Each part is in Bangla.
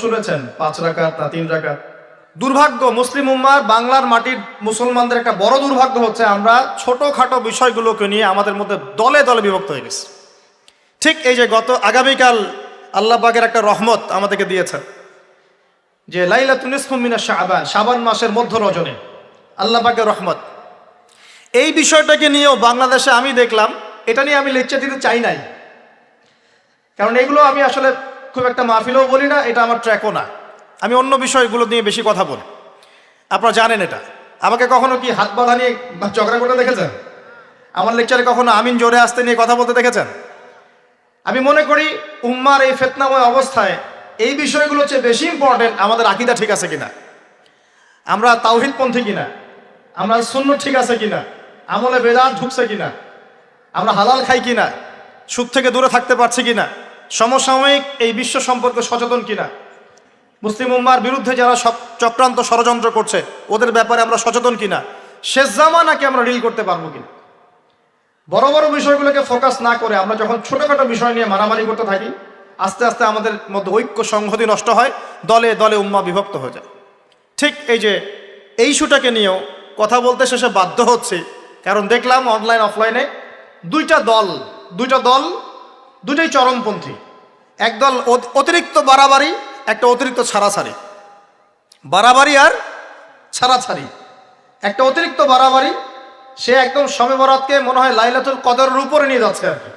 শুনেছেন 5 রাকাত না 3 রাকাত। দুর্ভাগ্য মুসলিম উম্মার বাংলার মাটির মুসলমানদের একটা বড় দুর্ভাগ্য হচ্ছে আমরা ছোটখাটো বিষয়গুলোকে নিয়ে আমাদের মধ্যে দলে দলে বিভক্ত হয়ে গেছি। ঠিক এই যে আগামীকাল আল্লাহ পাকের একটা রহমত আমাদেরকে দিয়েছেন যে লাইলাতুন নিসফু মিনাশ শাবান, শাবান মাসের মধ্য রজনী আল্লাহ পাকের রহমত। এই বিষয়টাকে নিয়েও বাংলাদেশে আমি দেখলাম, এটা নিয়ে আমি লেকচার দিতে চাই নাই, কারণ এগুলো আমি আসলে খুব একটা মাহফিলেও বলি না, এটা আমার ট্র্যাকও না। আমি অন্য বিষয়গুলো নিয়ে বেশি কথা বলি, আপনারা জানেন এটা। আমাকে কখনো কি হাত বাঁধা নিয়ে ঝগড়া করতে দেখেছেন? আমার লেকচারে কখনো আমিন জোরে আসতে নিয়ে কথা বলতে দেখেছেন? আমি মনে করি উম্মার এই ফিতনাময় অবস্থায় এই বিষয়গুলো হচ্ছে বেশি ইম্পর্টেন্ট আমাদের আকীদা ঠিক আছে কিনা, আমরা তাওহীদপন্থী কিনা, আমরা সুন্নাত ঠিক আছে কিনা, আমলে বেদাত ঢুকছে কিনা, আমরা হালাল খাই কিনা, সুদ থেকে দূরে থাকতে পারছি কিনা, সমসাময়িক এই বিশ্ব সম্পর্কে সচেতন কিনা, মুসলিম উম্মার বিরুদ্ধে যারা চক্রান্ত ষড়যন্ত্র করছে ওদের ব্যাপারে আমরা সচেতন কিনা, শেষ জামানাকে আমরা ডিল করতে পারবো কিনা। বড় বড় বিষয়গুলোকে ফোকাস না করে আমরা যখন ছোটখাটো বিষয় নিয়ে মারামারি করতে থাকি, আস্তে আস্তে আমাদের মধ্যে ঐক্য সংহতি নষ্ট হয়, দলে দলে উম্মা বিভক্ত হয়ে যায়। ঠিক এই যে এই ইস্যুটাকে নিয়েও কথা বলতে শেষে বাধ্য হচ্ছে, কারণ দেখলাম অনলাইন অফলাইনে দুইটা দল দুটাই চরমপন্থী। একদল অতিরিক্ত বাড়াবাড়ি, একটা অতিরিক্ত ছাড়াছাড়ি, বাড়াবাড়ি আর ছাড়াছাড়ি। একটা অতিরিক্ত বাড়াবাড়ি, সে একদম শবে বরাতকে মনে হয় লাইলাতুল কদরের উপরে নিয়ে যাচ্ছে আর কি।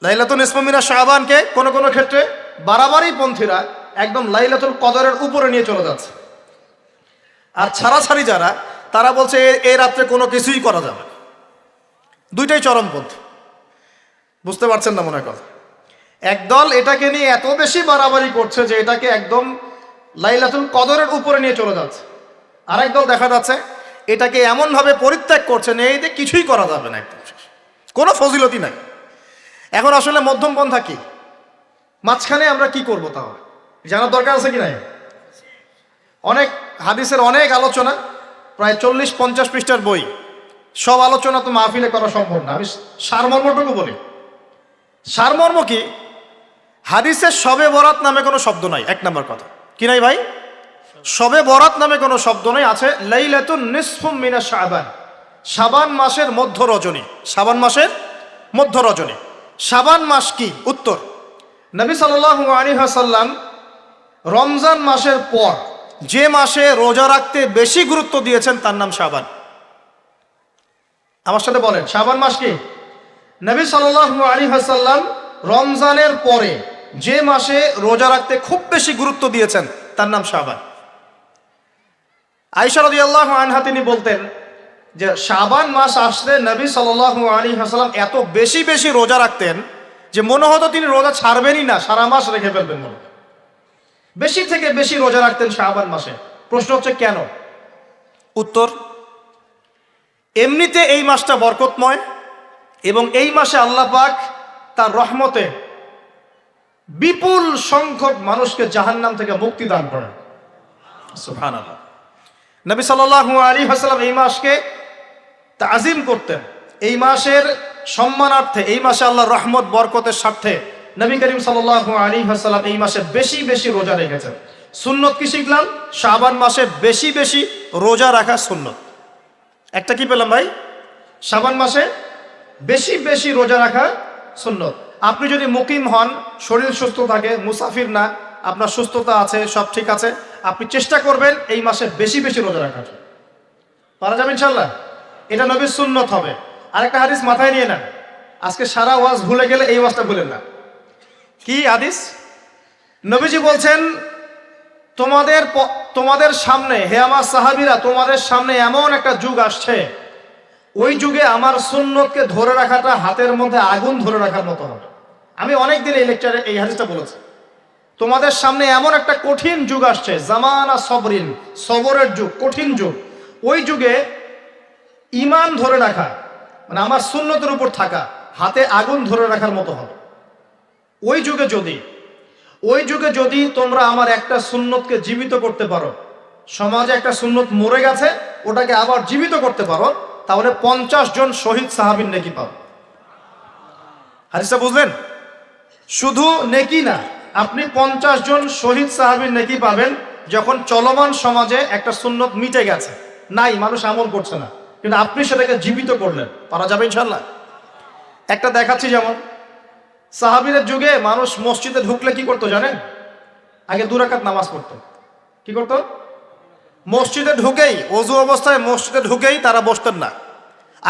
লাইলাতুল নিসফু মিনাশ শাবানকে কোনো কোনো ক্ষেত্রে বাড়াবাড়ি পন্থীরা একদম লাইলাতুল কদরের উপরে নিয়ে চলে যাচ্ছে। আর ছাড়াছাড়ি যারা, তারা বলছে এই রাত্রে কোনো কিছুই করা যাবে। দুইটাই চরমপন্থী, বুঝতে পারছেন না মনে কথা। একদল এটাকে নিয়ে এত বেশি বাড়াবাড়ি করছে যে এটাকে একদম লাইলাতুল কদরের উপরে নিয়ে চলে যাচ্ছে। আরেক দল দেখা যাচ্ছে এটাকে এমনভাবে পরিত্যাগ করছে না, এই যে কিছুই করা যাবে না, একদম কোনো ফজিলতি নাই। এখন আসলে মধ্যম পন্থা কি, মাঝখানে আমরা কি করব তাহলে জানার দরকার আছে কি নাই? অনেক হাদিসের অনেক আলোচনা, প্রায় 40-50 পৃষ্ঠার বই, সব আলোচনা তো মাহফিলে করা সম্ভব না। আমি সারমর্মটুকু বলি। সারমর্ম কি? হাদিসের শবে বরাত নামে কোনো শব্দ নাই, এক নম্বর কথা। কি নাই ভাই? শবে বরাত নামে কোনো শব্দ নাই, আছে লাইলাতুন নিসফু মিনাশ শাবান, শাবান মাসের মধ্য রজনী। শাবান মাসের মধ্য রজনী। শাবান মাস কি? উত্তর, নবী সাল্লাল্লাহু আলাইহি ওয়াসাল্লাম রমজান মাসের পর যে মাসে রোজা রাখতে বেশি গুরুত্ব দিয়েছেন তার নাম শাবান। আমার সাথে বলেন, শাবান মাস কি? নবী সাল্লাল্লাহু আলাইহি ওয়াসাল্লাম রমজানের পরে যে মাসে রোজা রাখতে খুব বেশি গুরুত্ব দিয়েছেন তার নাম শাবান। আয়েশা রাদিয়াল্লাহু আনহা তিনি বলতেন যে শাবান মাস আসলে নবী সাল্লাল্লাহু আলাইহি ওয়াসাল্লাম এত বেশি বেশি রোজা রাখতেন যে মনে হতো তিনি রোজা ছাড়বেনই না, সারা মাস রেখে ফেলবেন। মনে বেশি থেকে বেশি রোজা রাখতেন শাবান মাসে। প্রশ্ন হচ্ছে কেন? উত্তর, এমনিতে এই মাসটা বরকতময় এবং এই মাসে আল্লাহ পাক তার রহমতে বিপুল সংখ্যক মানুষকে জাহান্নাম থেকে মুক্তি দান করেন। সুবহানাল্লাহ। নবী সাল্লাল্লাহু আলাইহি ওয়াসাল্লাম এই মাসকে তাজিম করতেন। এই মাসের সম্মানার্থে, এই মাসে আল্লাহর রহমত বরকতের স্বার্থে নবী করিম সাল্লাল্লাহু আলাইহি ওয়াসাল্লাম এই মাসে বেশি বেশি রোজা রেখেছেন। সুন্নত কি শিখলাম? শাবান মাসে বেশি বেশি রোজা রাখা সুন্নত। একটা কি পেলাম ভাই? শাবান মাসে বেশি বেশি রোজা রাখা সুন্নত। আপনি যদি মুকিম হন, শরীর সুস্থ থাকে, মুসাফির না, আপনার সুস্থতা আছে, সব ঠিক আছে, আপনি চেষ্টা করবেন এই মাসে বেশি বেশি রোজা রাখার। পারা যাবে ইনশাল্লাহ। এটা নবীর সুন্নত হবে। আরেকটা হাদিস মাথায় নিয়ে নেন, আজকে সারা ওয়াজ ভুলে গেলে এই ওয়াজটা ভুলেন না। কি হাদিস? নবীজি বলছেন, তোমাদের সামনে, হে আমার সাহাবীরা, তোমাদের সামনে এমন একটা যুগ আসছে, ওই যুগে আমার সুন্নতকে ধরে রাখাটা হাতের মধ্যে আগুন ধরে রাখার মতো হবে। আমি অনেকদিন এই লেকচারে এই হাদিসটা বলেছি। তোমাদের সামনে এমন একটা কঠিন যুগ আসছে, জামানা সবরিন, সবরের যুগ, কঠিন যুগ। ওই যুগে ঈমান ধরে রাখা, মানে আমার সুন্নতের উপর থাকা, হাতে আগুন ধরে রাখার মতো হবে। ওই যুগে যদি তোমরা আমার একটা সুন্নতকে জীবিত করতে পারো, সমাজে একটা সুন্নত মরে গেছে, ওটাকে আবার জীবিত করতে পারো, তাহলে 50 জন শহীদ সাহাবীর নেকি পাও। হাদিসটা বুঝলেন? শুধু নেকি না, আপনি 50 জন শহীদ সাহাবীর নেকি পাবেন যখন চলমান সমাজে একটা সুন্নত মিটে গেছে, নাই, মানুষ আমল করছে না, কিন্তু আপনি সেটাকে জীবিত করলেন। পারা যাবে ইনশাল্লাহ। একটা দেখাচ্ছি, যেমন সাহাবীদের যুগে মানুষ মসজিদে ঢুকলে কি করতো জানেন? আগে 2 রাকাত নামাজ পড়তো। কি করতো? মসজিদে ঢুকেই, ওযু অবস্থায় মসজিদে ঢুকেই তারা বসতেন না,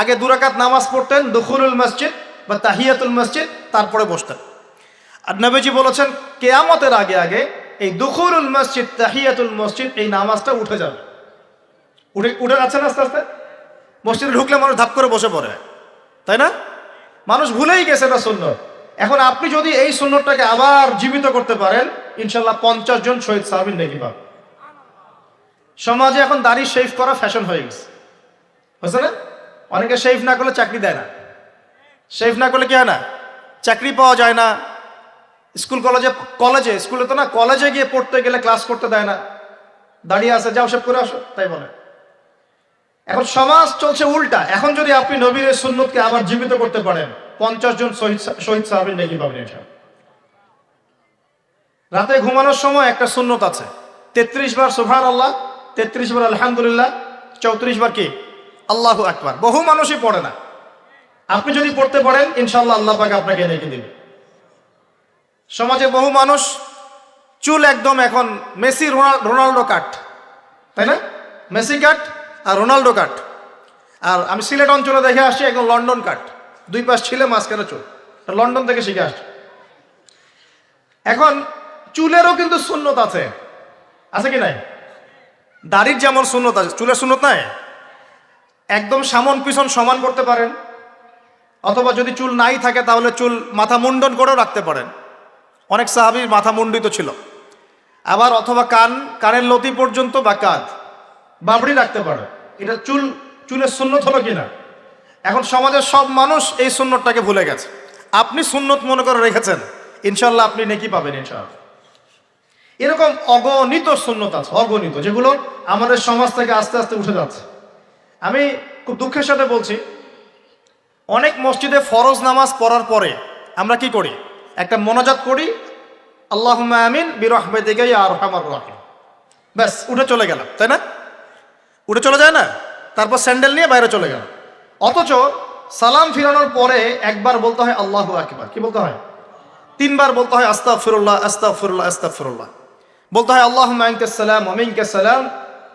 আগে 2 রাকাত নামাজ পড়তেন, দুখুলুল মসজিদ বা তাহিয়াতুল মসজিদ, তারপরে বসতেন। আর নবীজি বলেছেন কিয়ামতের আগে আগে এই দুখুলুল মসজিদ, তাহিয়াতুল মসজিদ, এই নামাজটা উঠে যাবে। উঠে যাচ্ছে না আস্তে আস্তে। মসজিদে ঢুকলে মানুষ ধাপ করে বসে পড়ে, তাই না? মানুষ ভুলেই গেছে এটা সুন্নত। এখন আপনি যদি এই সুন্নতটাকে আবার জীবিত করতে পারেন, ইনশাল্লাহ 50 জন শহীদ সাহাবীর নেকি পাবেন। সমাজে এখন দাড়ি শেভ করা ফ্যাশন হয়ে গেছে, বুঝছে না? অনেকে শেভ না করলে চাকরি দেয় না, শেভ না করলে কি হয় না, চাকরি পাওয়া যায় না। স্কুলে তো না, কলেজে গিয়ে পড়তে গেলে ক্লাস করতে দেয় না, দাঁড়িয়ে আছে, যাও শেভ করে আসো, তাই বলে। এখন সমাজ চলছে উল্টা। এখন যদি আপনি নবীর সুন্নতকে আবার জীবিত করতে পারেন, 50 জন শহীদ সাহাবীর নেকি পাবেন। রাতে ঘুমানোর সময় একটা সুন্নত আছে, 33 বার সুবহানাল্লাহ, 33 বার আলহামদুলিল্লাহ, 34 বার কি আল্লাহু আকবার। বহু মানুষই পড়ে না। আপনি যদি পড়তে পারেন, ইনশাআল্লাহ আল্লাহ পাক আপনাকে নেকি দিবেন। সমাজে বহু মানুষ চুল একদম এখন মেসি রোনাল্ডো কাট, তাই না? মেসি কাট আর রোনাল্ডো কাট। আর আমি সিলেট অঞ্চলে দেখে আসছি একদম লন্ডন কাট, 2 পাশ ছিলে মাঝখানে চুল, লন্ডন থেকে শিখে আসছি। এখন চুলেরও কিন্তু সুন্নত আছে, আছে কি নাই? দাড়ির যেমন সুন্নত আছে, চুলের সুন্নত নাই। একদম সামন পিছন সমান করতে পারেন, অথবা যদি চুল নাই থাকে তাহলে চুল মাথা মুন্ডন করেও রাখতে পারেন। অনেক সাহাবীর মাথা মুন্ডিত ছিল। আবার অথবা কানের লতি পর্যন্ত বা কাঁধ বাবড়ি রাখতে পারে। এটা চুলের সুন্নত হলো কিনা? এখন সমাজের সব মানুষ এই সুন্নতটাকে ভুলে গেছে। আপনি সুন্নত মনে করে রেখেছেন, ইনশাল্লাহ আপনি নেকি পাবেন ইনশাআল্লাহ। এরকম অগণিত সুন্নত আছে, অগণিত, যেগুলো আমাদের সমাজ থেকে আস্তে আস্তে উঠে যাচ্ছে। আমি খুব দুঃখের সাথে বলছি, অনেক মসজিদে ফরজ নামাজ পড়ার পরে আমরা কি করি? একটা মোনাজাত করি, আল্লাহুম্মা আমিন বিরহমাতিকা ইয়া আরহামার রাহিম, ব্যাস উঠে চলে গেলাম, তাই না? উঠে চলে যায় না, তারপর স্যান্ডেল নিয়ে বাইরে চলে গেল। অথচ সালাম ফিরানোর পরে একবার বলতে হয় আল্লাহু আকবার। কি বলতে হয়? 3 বার বলতে হয় আস্তাগফিরুল্লাহ, আস্তাগফিরুল্লাহ, আস্তাগফিরুল্লাহ। বলতে হয় আল্লাহুম্মা আনতাস সালাম ওয়া মিনকাস সালাম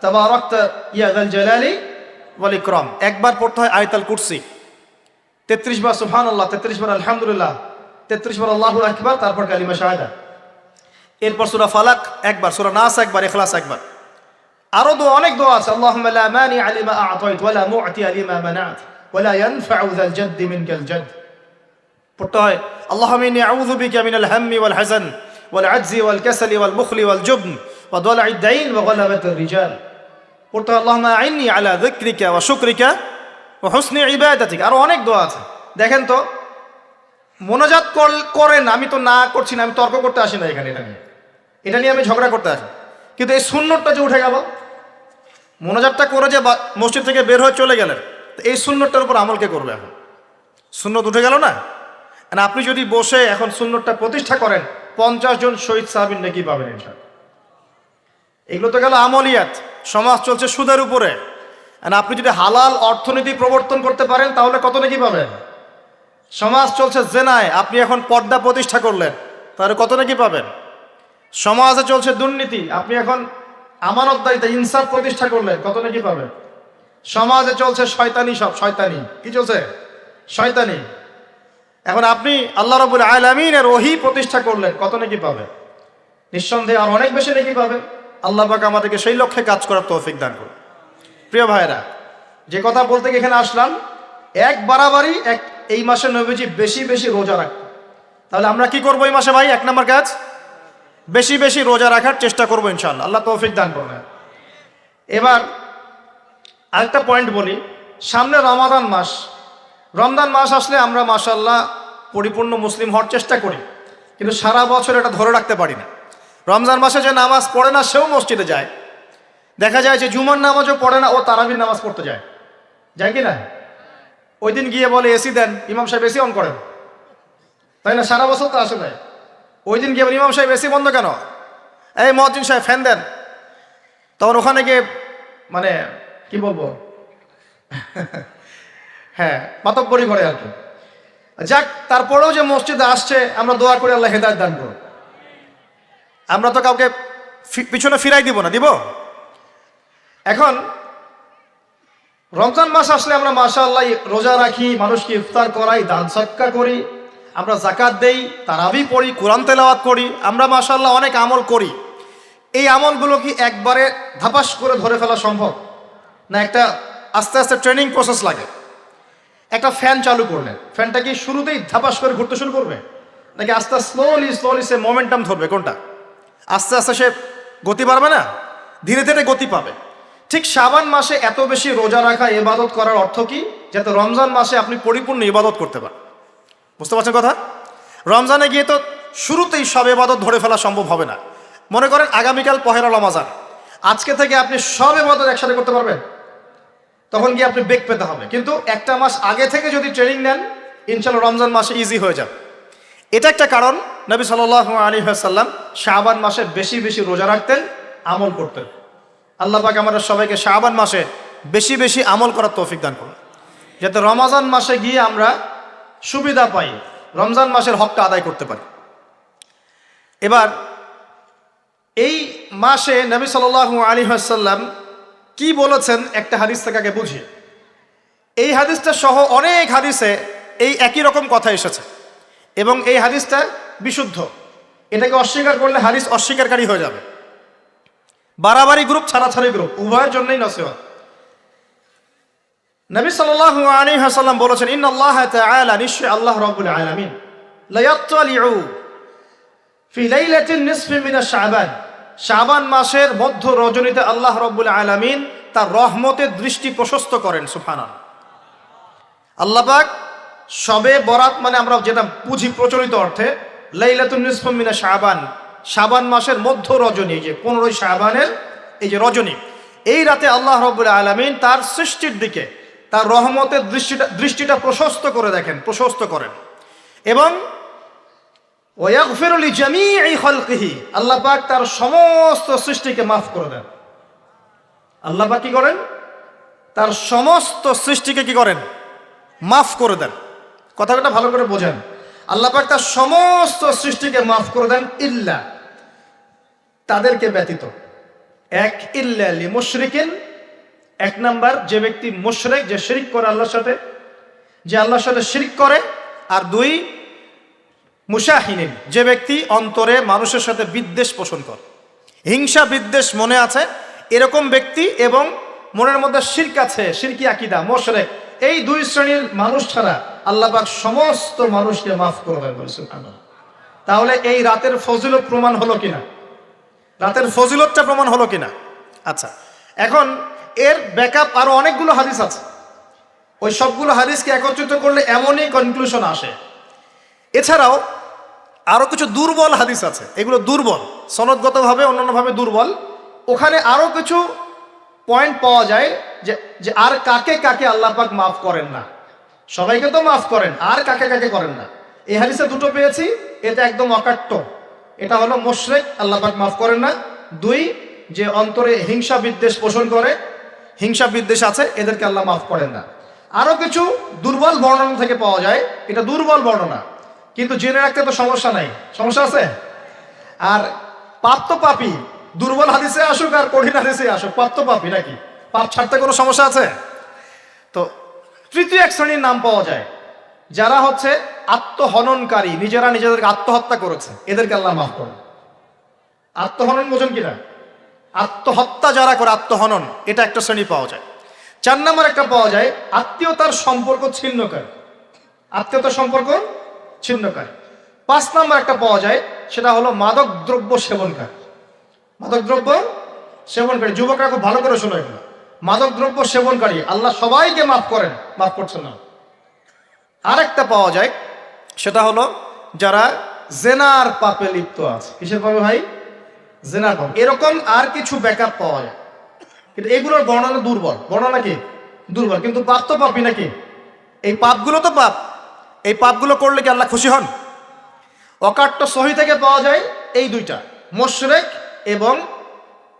তাবারাকতা ইয়া যাল জালালি ওয়াল ইকরাম। একবার পড়তে হয় আয়াতুল কুরসি, 33 বার সুবহানাল্লাহ, 33 বার আলহামদুলিল্লাহ, 33 বার আল্লাহু আকবার, তারপর কালিমা শাহাদা। এরপর সূরা ফালাক একবার, সূরা নাস একবার, ইখলাস একবার। আরো অনেক দোয়া আছে, আল্লাহুম্মা লা মানিআ লিমা আ'তাইত ওয়া লা মু'তিয়া লিমা মানা'ত ওয়া লা ইয়ানফা'ু যাল জাদ্দি মিনকাল জাদ। পড়তে হয় আল্লাহুম্মা ইন্নী আউযু বিকা মিনাল হাম্মি ওয়াল হাযান ওয়াল আজজি ওয়াল কাসালি ওয়াল বুখলি ওয়াল জুবন ওয়া দালা'id দাইন ওয়া গালাবাতির রিজাল। পড়তে হয় আল্লাহুম্মা আ'ইন্নী আলা যিকরিকা ওয়া শুকরিকা ওয়া হুসনি ইবাদাতিক। আরো অনেক দোয়া আছে। দেখেন তো, মোনাজাত করেন, আমি তো না করছি না, আমি তর্ক করতে আসি না এখানে, এটা নিয়ে আমি ঝগড়া করতে আসি, কিন্তু এই সুন্নতটা যে উঠে গেল, মোনাজাতটা করে যে মসজিদ থেকে বের হয়ে চলে গেলেন, এই সুন্নতটার উপর আমল কে করবে? এখন সুন্নত উঠে গেল না। আপনি যদি বসে এখন সুন্নতটা প্রতিষ্ঠা করেন, 50 জন শহীদ সাহাবীর নেকি পাবেন ইনশাআল্লাহ। এগুলো তো গেল আমলিয়াত। সমাজ চলছে সুদের উপরে, আপনি যদি হালাল অর্থনীতি প্রবর্তন করতে পারেন তাহলে কত নেকি পাবেন? সমাজ চলছে জেনায়, আপনি এখন পর্দা প্রতিষ্ঠা করলেন, তাহলে কত নেকি পাবেন? সমাজে চলছে দুর্নীতি, আপনি এখন আমানতদারিতা, ইনসাফ প্রতিষ্ঠা করলেন, কত নেকি পাবেন? সমাজে চলছে শয়তানি, সব শয়তানি। কি চলছে? শয়তানি। এখন আপনি আল্লাহ রাব্বুল আলামিনের ওহী প্রতিষ্ঠা করলেন, কত নেকি পাবেন? নিঃসন্দেহে আর অনেক বেশি নেকি পাবেন। আল্লাহ পাক আমাদেরকে সেই লক্ষ্যে কাজ করার তৌফিক দান করুন। প্রিয় ভাইরা, যে কথা বলতে এখানে আসলাম, এক বাড়াবাড়ি এই মাসে নবীজি বেশি বেশি রোজা রাখতেন। তাহলে আমরা কি করবো এই মাসে ভাই? 1 নম্বর কাজ, বেশি বেশি রোজা রাখার চেষ্টা করবো ইনশাআল্লাহ। আল্লাহ তৌফিক দান করবেন। এবার আরেকটা পয়েন্ট বলি, সামনে রমাদান মাস। রমজান মাস আসলে আমরা মাশাআল্লাহ পরিপূর্ণ মুসলিম হওয়ার চেষ্টা করি, কিন্তু সারা বছর এটা ধরে রাখতে পারি না। রমজান মাসে যে নামাজ পড়ে না সেও মসজিদে যায়। দেখা যায় যে জুমার নামাজও পড়ে না, ও তারাবির নামাজ পড়তে যায়, যায় কি না? ওই দিন গিয়ে বলে এসি দেন, ইমাম সাহেব এসি অন করেন, তাই না? সারা বছর তো আসে নাই। ওই দিন গিয়ে ইমাম সাহেব এসি বন্ধ কেন, এই মুয়াজ্জিন সাহেব ফ্যান দেন। তখন ওখানে গিয়ে মানে কি বলবো হ্যাঁ মাতব্বরি করে আর কি। যাক, তারপরেও যে মসজিদে আসছে আমরা দোয়া করি আল্লাহ হেদায়েত দান করুন। আমরা তো কাউকে পিছনে ফিরাই দিব না, দিব? এখন রমজান মাস আসলে আমরা মাশাআল্লাহ রোজা রাখি, মানুষকে ইফতার করাই, দান সদকা করি, আমরা যাকাত দেই, তারাবি পড়ি, কোরআন তেলাওয়াত করি, আমরা মাশাআল্লাহ অনেক আমল করি। এই আমলগুলো কি একবারে ধাপাস করে ধরে ফেলা সম্ভব না? একটা আস্তে আস্তে ট্রেনিং প্রসেস লাগে। একটা ফ্যান চালু করলেন, ফ্যানটা কি শুরুতেই ধাপাস করে ঘুরতে শুরু করবে, নাকি আস্তে আস্তে স্লোলি স্লোলি সে মোমেন্টাম ধরবে? কোনটা? আস্তে আস্তে সে গতি পাবে না, ধীরে ধীরে গতি পাবে। ঠিক শাবান মাসে এত বেশি রোজা রাখা, ইবাদত করার অর্থ কি? যাতে রমজান মাসে আপনি পরিপূর্ণ ইবাদত করতে পারেন। বুঝতে পারছেন কথা? রমজানে গিয়ে তো শুরুতেই সব ইবাদত ধরে ফেলা সম্ভব হবে না। মনে করেন আগামীকাল পহেলা রমাজান, আজকে থেকে আপনি সব ইবাদত একসাথে করতে পারবেন? তখন গিয়ে আপনি বেগ পেতে হবে। কিন্তু একটা মাস আগে থেকে যদি ট্রেনিং নেন, ইনশাআল্লাহ রমজান মাসে ইজি হয়ে যাবে। এটা একটা কারণ নবী সাল্লাল্লাহু আলাইহি ওয়াসাল্লাম শাবান মাসে বেশি বেশি রোজা রাখতেন, আমল করতেন। আল্লাহ পাক আমাদের সবাইকে শাবান মাসে বেশি বেশি আমল করার তৌফিক দান করুন, যাতে রমজান মাসে গিয়ে আমরা সুবিধা পাই, রমজান মাসের হকটা আদায় করতে পারি। এবার এই মাসে নবী সাল্লাল্লাহু আলাইহি ওয়াসাল্লাম কি বলেছেন একটা হাদিস থেকে আগে বুঝি। এই হাদিসটা সহ অনেক হাদিসে এই একই রকম কথা এসেছে এবং এই হাদিসটা বিশুদ্ধ। এটাকে অস্বীকার করলে হাদিস অস্বীকারী হয়ে যাবে। বাড়াবাড়ি গ্রুপ, ছাড়াছাড়ি গ্রুপ, উভয়ের জন্যই নসিহত। নবী সাল্লাল্লাহু আলাইহি ওয়াসাল্লাম বলেছেন, ইন্নাল্লাহ তাআলা, নিশ্চয় আল্লাহ রাব্বুল আলামিন, লা ইয়াত্তালিউ ফি লাইলাতিন নিসফি মিন শাবান, শাবান মাসের মধ্য রজনীতে আল্লাহ রাব্বুল আলামিন তার রহমতের দৃষ্টি প্রশস্ত করেন। সুবহানাল্লাহ। আল্লাহ পাক শবে বরাত মানে আমরা যেটা বুঝি প্রচলিত অর্থে, লাইলাতুন নিসফি মিন শাবান, শাবান মাসের মধ্য রজনী, যে 15 শাবানের এই যে রজনী, এই রাতে আল্লাহ রাব্বুল আলামিন তার সৃষ্টির দিকে তার রহমতের দৃষ্টিটা প্রশস্ত করে দেখেন, প্রশস্ত করেন। এবং ওয়াগফিরু লিজামিই খালকিহি, আল্লাহ পাক তার সমস্ত সৃষ্টিকে মাফ করে দেন। আল্লাহ পাক কি করেন? তার সমস্ত সৃষ্টিকে কি করেন? মাফ করে দেন। কথাটা ভালো করে বোঝেন। আল্লাহ পাক তার সমস্ত সৃষ্টিকে মাফ করে দেন, ইল্লা, তাদেরকে ব্যতীত। এক, ইল্লা লিমুশরিকিন, এক নাম্বার যে ব্যক্তি মুশরিক, যে শিরক করে আল্লাহর সাথে, যে আল্লাহর সাথে শিরক করে। আর দুই, মুশাহিনিন, যে ব্যক্তি অন্তরে মানুষের সাথে বিদ্বেষ পোষণ করে, হিংসা বিদ্বেষ মনে আছে এরকম ব্যক্তি, এবং মনের মধ্যে শিরক আছে, শিরকি আকীদা, মুশরিক, এই দুই শ্রেণীর মানুষ ছাড়া আল্লাহ পাক সমস্ত মানুষকে মাফ করবেন। সুবহানাল্লাহ। তাহলে এই রাতের ফজিলত প্রমাণ হলো কিনা? রাতের ফজিলতটা প্রমাণ হলো কিনা? আচ্ছা, এখন এর ব্যাকআপ আরো অনেকগুলো হাদিস আছে। ওই সবগুলো হাদিসকে একত্রিত করলে এমনই কনক্লুশন আসে। এছাড়াও আরো কিছু দুর্বল হাদিস আছে, এগুলো দুর্বল, সনদগতভাবে অন্যান্যভাবে দুর্বল। ওখানে আরো কিছু পয়েন্ট পাওয়া যায় যে আর কাকে কাকে আল্লাহ পাক মাফ করেন না। সবাইকে তো মাফ করেন, আর কাকে কাকে করেন না। এই হাদিসে দুটো পেয়েছি, এটা একদম অকাট্য। এটা হলো মুশরিক, আল্লাহ পাক মাফ করেন না। দুই, যে অন্তরে হিংসা বিদ্বেষ পোষণ করে, হিংসা বিদ্বেষ আছে, এদেরকে আল্লাহ মাফ করেন না। আরো কিছু দুর্বল বর্ণনা থেকে পাওয়া যায়, এটা দুর্বল বর্ণনা, কিন্তু জেনে রাখতে তো সমস্যা নাই। সমস্যা আছে? আর পাপ তো পাপী, দুর্বল হাদিসে আসুক আর কঠিন হাদিসে আসুক, পাপ তো পাপী নাকি? পাপ ছাড়তে কোনো সমস্যা আছে? তো তৃতীয় এক শ্রেণীর নাম পাওয়া যায়, যারা হচ্ছে আত্মহননকারী, নিজেরা নিজেদেরকে আত্মহত্যা করেছে, এদেরকে আল্লাহ মাফ করেন। আত্মহনন বোঝেন কিনা? আত্মহত্যা যারা করে, আত্মহনন, এটা একটা শ্রেণী পাওয়া যায়। 4 নম্বর একটা পাওয়া যায় আত্মীয়তার সম্পর্ক ছিন্নকারী, আত্মীয়তার সম্পর্ক ছিন্নকারী। 5 নম্বর একটা পাওয়া যায়, সেটা হলো মাদক দ্রব্য সেবনকারী। মাদক দ্রব্য সেবনকারী, যুবকরা খুব ভালো করে শোনো এগুলো। মাদক দ্রব্য সেবনকারী আল্লাহ সবাইকে মাফ করেন, মাফ করছেন না। আরেকটা পাওয়া যায়, সেটা হলো যারা জেনার পাপে লিপ্ত আছে। কিসের পাপে ভাই? জেনার পাপ। এরকম আর কিছু ব্যাকআপ পাওয়া যায়, কিন্তু এগুলোর বর্ণনা দুর্বল। বর্ণনা কি? দুর্বল। কিন্তু পাপ তো পাপই নাকি? এই পাপগুলো তো পাপ। এই পাপগুলো করলে কি আল্লাহ খুশি হন? অকাট্য সহি থেকে পাওয়া যায় এই দুইটা, মুশরিক এবং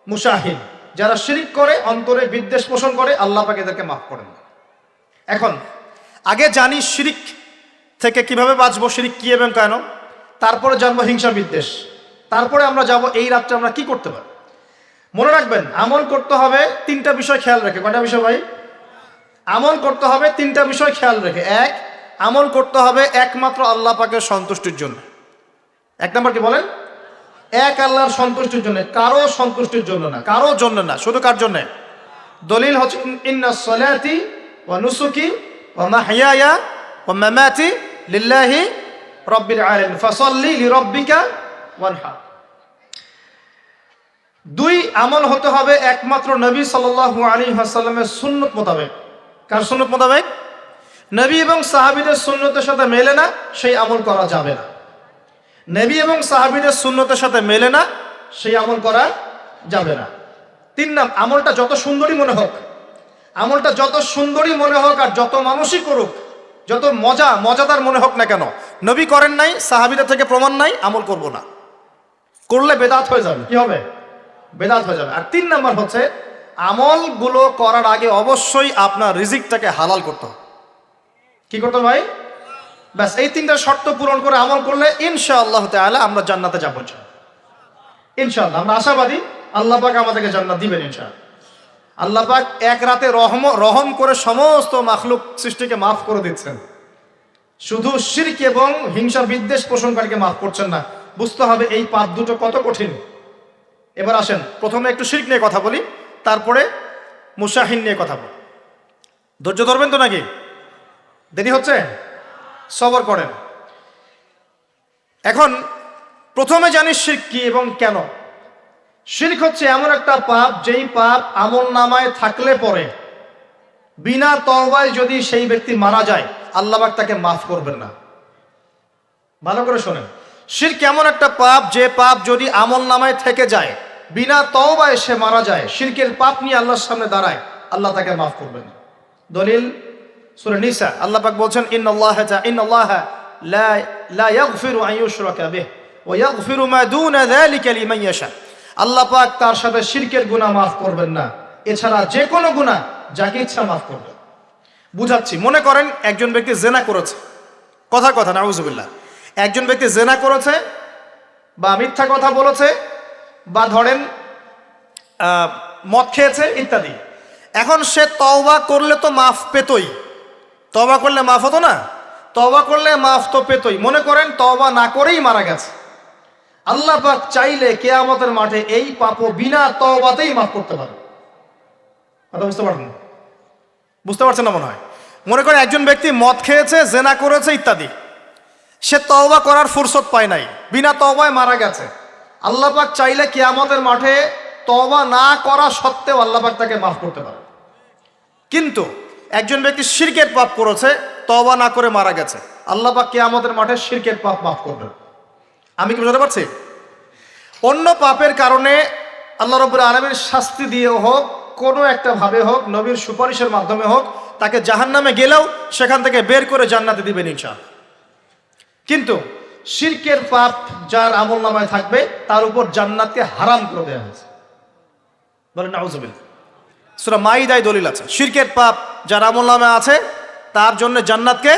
মুশাহিদ। যারা শিরিক করে, অন্তরে বিদ্বেষ পোষণ করে, আল্লাহ পাক এদেরকে মাফ করেন না। এখন আগে জানি শিরিক থেকে কিভাবে বাঁচবো, শিরিক কি এবং কেন, তারপরে জানবো হিংসা বিদ্বেষ, তারপরে আমরা যাব এই রাত্রে আমরা কি করতে পারি। মনে রাখবেন, আমল করতে হবে তিনটা বিষয় খেয়াল রেখে। কয়টা বিষয় ভাই? আমল করতে হবে তিনটা বিষয় খেয়াল রেখে। এক, আমল করতে হবে একমাত্র আল্লাহ পাকের সন্তুষ্টির জন্য। এক নম্বর কি বলেন? এক আল্লাহর সন্তুষ্টির জন্য, কারো সন্তুষ্টির জন্য না, কারো জন্য না, শুধু কার জন্য? দলিল হচ্ছে ইন্নাস সালাতি ওয়া নুসুকি ওয়া মাহইয়ায়া ওয়া মামাতি লিল্লাহি রাব্বিল আলামিন ফাসাল্লি লিরাব্বিকা ওয়ানহার। দুই, আমল হতে হবে একমাত্র নবী সাল্লাল্লাহু আলাইহি ওয়াসাল্লামের সুন্নত মোতাবেক। কার সুন্নত মোতাবেক? নবী এবং সাহাবীদের সুন্নতের সাথে মেলে না, সেই আমল করা যাবে না। নবী এবং সাহাবীদের সুন্নতের সাথে মেলে না, সেই আমল করা যাবে না। তিন নাম্বার, আমলটা যত সুন্দরী মনে হোক, আমলটা যত সুন্দরী মনে হোক আর যত মানুষই করুক, যত মজাদার মনে হোক না কেন, নবী করেন নাই, সাহাবীদের থেকে প্রমাণ নাই, আমল করব না। করলে বেদাত হয়ে যাবে। কি হবে? বেদাত হয়ে যাবে। আর তিন নাম্বার হচ্ছে, আমলগুলো করার আগে অবশ্যই আপনার রিজিকটাকে হালাল করতে হবে। কি করতে হবে ভাই? ব্যাস, এই তিনটা শর্ত পূরণ করে আমল করলে ইনশাআল্লাহ তাআলা আমরা জান্নাতে যাবো ইনশাআল্লাহ। আমরা আশাবাদী আল্লাহ পাক আমাদেরকে জান্নাত দিবেন ইনশাআল্লাহ। আল্লাহ পাক এক রাতে রহম করে সমস্ত মাখলুক সৃষ্টিকে মাফ করে দিচ্ছেন, শুধু শিরক এবং হিংসা বিদ্বেষ পোষণকারীকে মাফ করছেন না। বুঝতে হবে এই পাপ দুটো কত কঠিন। এবার আসেন, প্রথমে একটু শিরক নিয়ে কথা বলি, তারপরে মুশাহিন নিয়ে কথা বলি। ধৈর্য ধরবেন তো নাকি? দেরি হচ্ছে? সবর করেন। এখন প্রথমে জানি শিরক কি এবং কেন। শিরক হচ্ছে এমন একটা পাপ, যেই পাপ আমল নামায় থাকলে পরে বিনা তওবায় যদি সেই ব্যক্তি মারা যায়, আল্লাহ পাক তাকে মাফ করবেন না। ভালো করে শোনেন, শিরক এমন একটা পাপ, যে পাপ যদি আমল নামায় থেকে যায়, বিনা তওবায় সে মারা যায়, শিরকের পাপ নিয়ে আল্লাহর সামনে দাঁড়ায়, আল্লাহ তাকে মাফ করবেন না। দলিল সূরা নিসা, আল্লাহ পাক বলছেন ইন্নাল্লাহা লা ইয়াগফিরু আন ইউশরাকা বিহি ওয়া ইয়াগফিরু মা দুনা যালিকা লিমান ইয়াশা। আল্লাহ পাক তার সাথে শিরকের গুনাহ মাফ করবেন না, এছাড়া যে কোনো গুনাহ যাকে ইচ্ছা মাফ করবেন। বুঝাচ্ছি, মনে করেন একজন ব্যক্তি জেনা করেছে, কথা নাউযুবিল্লাহ, একজন ব্যক্তি জেনা করেছে বা মিথ্যা কথা বলেছে বা ধরেন মদ খেয়েছে ইত্যাদি। এখন সে তওবা করলে তো মাফ পেতই, তওবা করলে মাফ হতো না? তওবা করলে মাফ তো পেতই। মনে করেন তওবা না করেই মারা গেছে, আল্লাহ পাক চাইলে কিয়ামতের মাঠে এই পাপও বিনা তওবাতেই মাফ করতে পারে। কথা বুঝতে পারছেন না মনে হয়? মনে করেন একজন ব্যক্তি মদ খেয়েছে, জেনা করেছে ইত্যাদি, সে তওবা করার ফুরসত পায় নাই, বিনা তওবায় মারা গেছে। আল্লাহ পাক চাইলে কিয়ামতের মাঠে তওবা না করা সত্ত্বেও আল্লাহ পাক তাকে মাফ করতে পারে। কিন্তু একজন ব্যক্তি শিরকের পাপ করেছে, তওবা না করে মারা গেছে, আল্লাহ পাক কিয়ামতের মাঠে শিরকের পাপ মাফ করবেন। আমি কি বুঝতে পারছি? অন্য পাপের কারণে আল্লাহ রাব্বুল আলামিন শাস্তি দিয়ে হোক, কোনো একটা ভাবে হোক, নবীর সুপারিশের মাধ্যমে হোক, তাকে জাহান্নামে গেলেও সেখান থেকে বের করে জান্নাতে দিবেন ইনশাআল্লাহ। কিন্তু শিরকের পাপ যার আমল নামায় থাকবে, তার উপর জান্নাতকে হারাম করে দেওয়া হয়েছে। বলেন নাউযুবিল্লাহ। সূরা মাইদায় দলিল আছে, শিরকের পাপ যার আমল নামায় আছে তার জন্য জান্নাতকে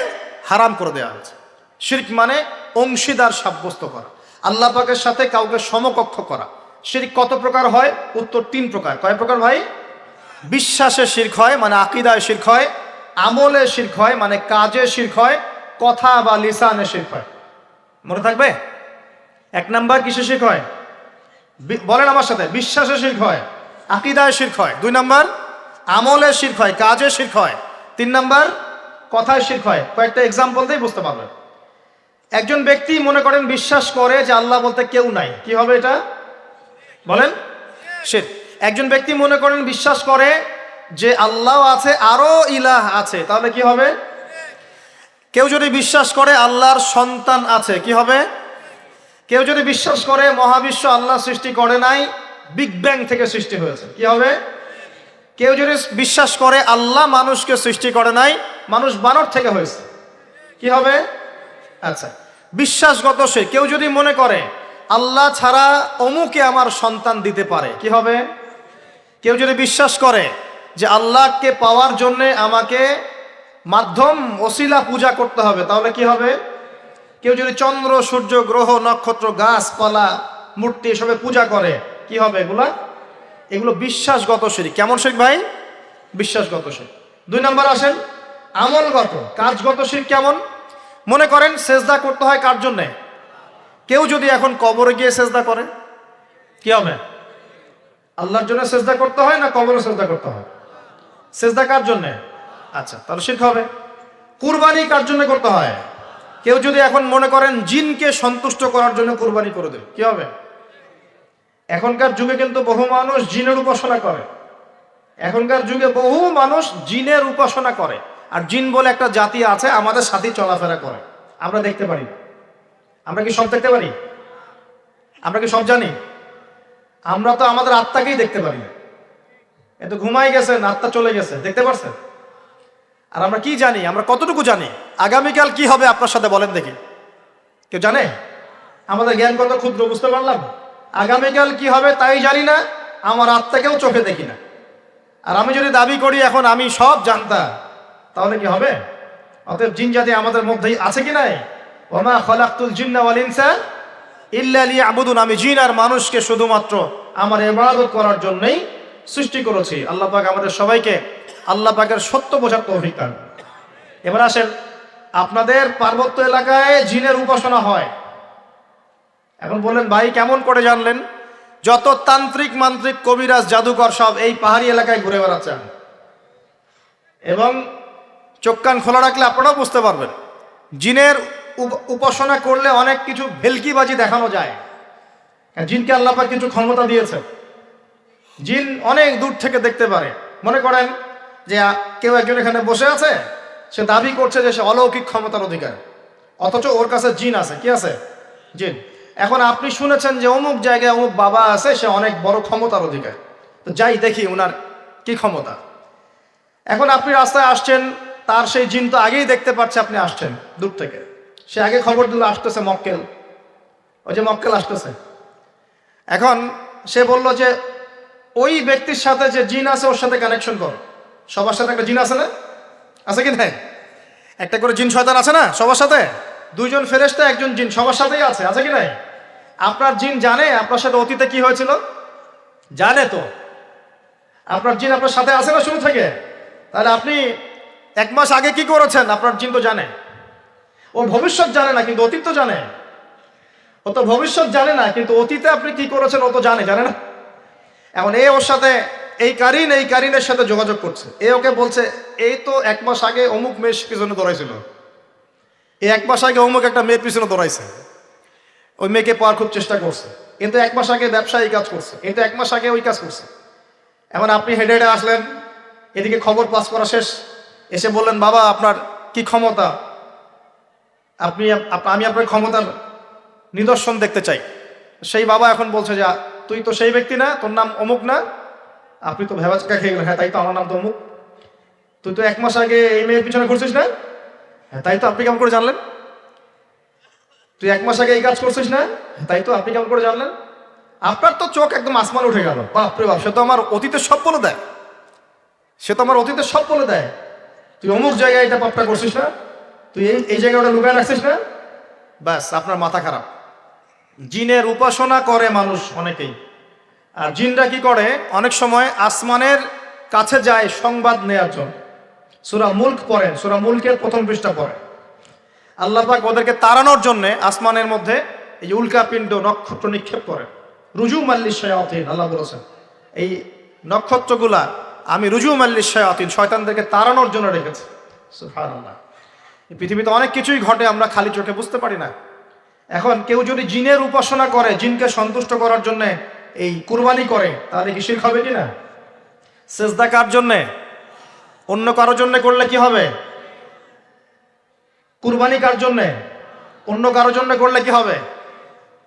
হারাম করে দেওয়া হয়েছে। শিরক মানে অংশীদার সাব্যস্ত করা, আল্লাহ পাকের সাথে কাউকে সমকক্ষ করা। শিরক কত প্রকার হয়? উত্তর 3 প্রকার। কয় প্রকার ভাই? বিশ্বাসে শিরক হয়, মানে আকীদায় শিরক হয়, আমলে শিরক হয়, মানে কাজে শিরক হয়, কথা বা লিসানে শিরক হয়। মনে থাকবে? 1 নাম্বার কিসে শিরক হয়? বলেন আমার সাথে। বিশ্বাসে শিরক হয়, আকীদায় শিরক হয়। 2 নাম্বার আমলে শিরক হয়, কাজে শিরক হয়। 3 নাম্বার কথায় শিরক হয়। কয়েকটা এক্সাম্পল দিয়ে বুঝতে পারবেন। একজন ব্যক্তি মনে করেন বিশ্বাস করে যে আল্লাহ বলতে কেউ নাই, কি হবে এটা? বলেন শিরক। একজন ব্যক্তি মনে করেন বিশ্বাস করে যে আল্লাহ আছে, আরো ইলাহ আছে, তাহলে কি হবে? কেউ যদি বিশ্বাস করে আল্লাহর সন্তান আছে, কি হবে? কেউ যদি বিশ্বাস করে মহাবিশ্ব আল্লাহ সৃষ্টি করে নাই, বিগ ব্যাং থেকে সৃষ্টি হয়েছে, কি হবে? কেউ যদি বিশ্বাস করে আল্লাহ মানুষকে সৃষ্টি করে নাই, মানুষ বানর থেকে হয়েছে, কি হবে? আচ্ছা, বিশ্বাসগত সে। কেউ যদি মনে করে আল্লাহ ছাড়া অমুকে আমার সন্তান দিতে পারে, কি হবে? কেউ যদি বিশ্বাস করে যে আল্লাহকে পাওয়ার জন্যে আমাকে মাধ্যম ওসিলা পূজা করতে হবে, তাহলে কি হবে? কেউ যদি চন্দ্র, সূর্য, গ্রহ, নক্ষত্র, গাছপালা, মূর্তি এসবে পূজা করে, কি হবে? এগুলো বিশ্বাসগত শিরক। কেমন শিরক ভাই? বিশ্বাসগত শিরক। 2 নম্বর আসেন আমলগত, কাজগত শিরক। কেমন? মনে করেন সেজদা করতে হয় কার জন্যে? কেউ যদি এখন কবরে গিয়ে সেজদা করে, কি হবে? আল্লাহর জন্য সেজদা করতে হয় না কবরে সেজদা করতে হয়? সেজদা কার জন্যে? আচ্ছা, তাহলে শিরক হবে। কুরবানি কার জন্য করতে হয়? কেউ যদি এখন মনে করেন জিনকে সন্তুষ্ট করার জন্য কুরবানি করে দেবে, কি হবে? এখনকার যুগে কিন্তু বহু মানুষ জিনের উপাসনা করে। এখনকার যুগে বহু মানুষ জিনের উপাসনা করে। আর জিন বলে একটা জাতি আছে, আমাদের সাথে চলাফেরা করে, আমরা দেখতে পারি। আমরা কি সব দেখতে পারি? আমরা কি সব জানি? আমরা তো আমাদের আত্মাকেই দেখতে পারি না। এত ঘুমাই গেছেন, আত্মা চলে গেছে, দেখতে পারছেন? আর আমরা কি জানি? আমরা কতটুকু জানি আগামীকাল কি হবে আপনার সাথে, বলেন দেখি? কেউ জানে? আমাদের জ্ঞান কত ক্ষুদ্র, বুঝতে পারলাম। আগামীকাল কি হবে তাই জানি না, আমার আত্মাকেও চোখে দেখি না। আর আমি যদি দাবি করি এখন আমি সব জানতাম, তাহলে কি হবে? অতএব জিন জাতি আমাদের মধ্যেই আছে কি নাই? ওমা খলাকতুল জিন্না ওয়াল ইনসা ইল্লা লিয়াবুদুন। আমি জিন আর মানুষকে শুধুমাত্র আমার ইবাদত করার জন্যই সৃষ্টি করেছি। আল্লাহ পাক আমাদের সবাইকে আল্লাহ পাকের সত্য বোঝার তৌফিক দান। এবার আসেন, আপনাদের পার্বত্য এলাকায় জিনের উপাসনা হয়। এখন বললেন ভাই কেমন করে জানলেন? যত তান্ত্রিক, মান্ত্রিক, কবিরাজ, জাদুকর সব এই পাহাড়ি এলাকায় ঘুরে বেড়াচ্ছেন, এবং চোখ কান খোলা রাখলে আপনারাও বুঝতে পারবেন। জিনের উপাসনা করলে অনেক কিছু ভেলকিবাজি দেখানো যায়। জিনকে আল্লাহ পাক কিছু ক্ষমতা দিয়েছে। জিন অনেক দূর থেকে দেখতে পারে। মনে করেন যে কেউ একজন এখানে বসে আছে, সে দাবি করছে যে সে অলৌকিক ক্ষমতার অধিকার, অথচ ওর কাছে জিন আছে। কি আছে? জিন। এখন আপনি শুনেছেন যে অমুক জায়গায় অমুক বাবা আছে, সে অনেক বড় ক্ষমতার অধিকার, তো যাই দেখি ওনার কি ক্ষমতা। এখন আপনি রাস্তায় আসছেন, তার সেই জিন তো আগেই দেখতে পাচ্ছে আপনি আসছেন দূর থেকে, সে আগে খবর দিল আসতেছে মক্কেল, ওই যে মক্কেল আসতেছে। এখন সে বলল যে ওই ব্যক্তির সাথে যে জিন আছে ওর সাথে কানেকশন করো। সবার সাথে একটা জিন আছে না? আছে কি না? একটা করে জিন শয়তান আছে না সবার সাথে? 2 জন ফেরেশতা, 1 জন জিন, সবার সাথেই আছে। আছে কি নাই? আপনার জিন জানে আপনার সাথে অতীতে কি হয়েছিল? জানে তো। আপনার জিন আপনার সাথে আছে না শুরু থেকে? তাহলে আপনি 1 মাস আগে কি করেছেন আপনার জিন তো জানে। ও ভবিষ্যৎ জানে না, কিন্তু অতীত তো জানে। ও তো ভবিষ্যৎ জানে না, কিন্তু অতীতে আপনি কি করেছেন ও তো জানে না? এখন ওর সাথে এই কারিনের সাথে যোগাযোগ করছে। ওকে বলছে এই তো 1 মাস আগে অমুক মেয়ের পিছনে দৌড়াইছিল, 1 মাস আগে অমুক একটা মেয়ের পিছনে দৌড়াইছে, ওই মেয়েকে পাওয়ার খুব চেষ্টা করছে, কিন্তু 1 মাস আগে ব্যবসা এই কাজ করছে, কিন্তু 1 মাস আগে ওই কাজ করছে। এখন আপনি হেঁটে হেঁটে আসলেন, এদিকে খবর পাস করা শেষ, এসে বললেন বাবা আপনার কি ক্ষমতা, আমি আপনার ক্ষমতার নিদর্শন দেখতে চাই। সেই বাবা এখন বলছে যে তুই তো সেই ব্যক্তি না, তোর নাম অমুক না? আপনি তো ভেবাচকা খেয়ে গেলেন। হ্যাঁ তাই তো, আমার নাম তো অমুক। তুই তো 1 মাস আগে এই মেয়ের পিছনে ঘুরছিস না? হ্যাঁ তাই তো, আপনি কেমন করে জানলেন? তুই 1 মাস আগে এই কাজ করছিস না? তাই তো, আপনি কেমন করে জানলেন? আপনার তো চোখ একদম আসমানে উঠে গেল। বাপরে বাপ, সে তো আমার অতীতের সব বলে দেয়, তুই অমুক জায়গায় এটা পাপটা করছিস না, তুই এই জায়গায় ওটা লুকায় রাখছিস না। ব্যাস, আপনার মাথা খারাপ। জিনের উপাসনা করে মানুষ অনেকেই। আর জিনরা কি করে, অনেক সময় আসমানের কাছে যায় সংবাদ নেওয়ার জন্য। সূরা মুলক পড়েন, সূরা মুলকের 1ম পৃষ্ঠা পড়েন। আল্লাহ পাক ওদেরকে তাড়ানোর জন্য আসমানের মধ্যে এই উল্কাপিণ্ড নক্ষত্র নিক্ষেপ করেন। রুজুম আল্লিশ শায়াতিন, আল্লাহ বলেছেন এই নক্ষত্রগুলা আমি রুজুম আল্লিশ শায়াতিন, শয়তানদেরকে তাড়ানোর জন্য রেখেছি। সুবহানাল্লাহ। এই পৃথিবীতে অনেক কিছুই ঘটে, আমরা খালি চোখে বুঝতে পারি না। এখন কেউ যদি জিনের উপাসনা করে, জিনকে সন্তুষ্ট করার জন্য এই কুরবানি করে, তাহলে কি শিরক হবে কিনা? সেজদা কার জন্যে? অন্য কারো জন্য করলে কি হবে? কুরবানি কার জন্যে? অন্য কারো জন্য করলে কি হবে?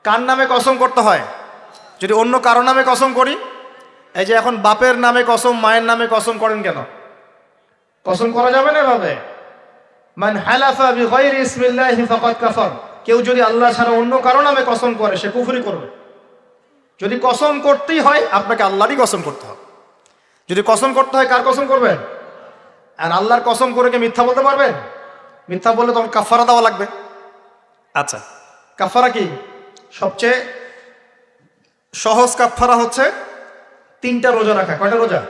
কার নামে কসম করতে হয়? যদি অন্য কারো নামে কসম করি, এই যে এখন বাপের নামে কসম, মায়ের নামে কসম করেন কেন? কসম করা যাবে না এভাবে। মান হালাফা বিগাইরি ইসমিল্লাহি ফাকাদ কাফার, কেউ যদি আল্লাহ ছাড়া অন্য কারো নামে কসম করে সে কুফরি করবে। যদি কসম করতেই হয় আপনাকে আল্লাহরই কসম করতে হবে। যদি কসম করতে হয় কার কসম করবেন? আর আল্লাহর কসম করে কি মিথ্যা বলতে পারবেন? মিথ্যা বললে তখন কাফারা দেওয়া লাগবে। আচ্ছা, কাফারা কি? সবচেয়ে সহজ কাফারা হচ্ছে 3টা রোজা রাখা। কয়টা রোজা?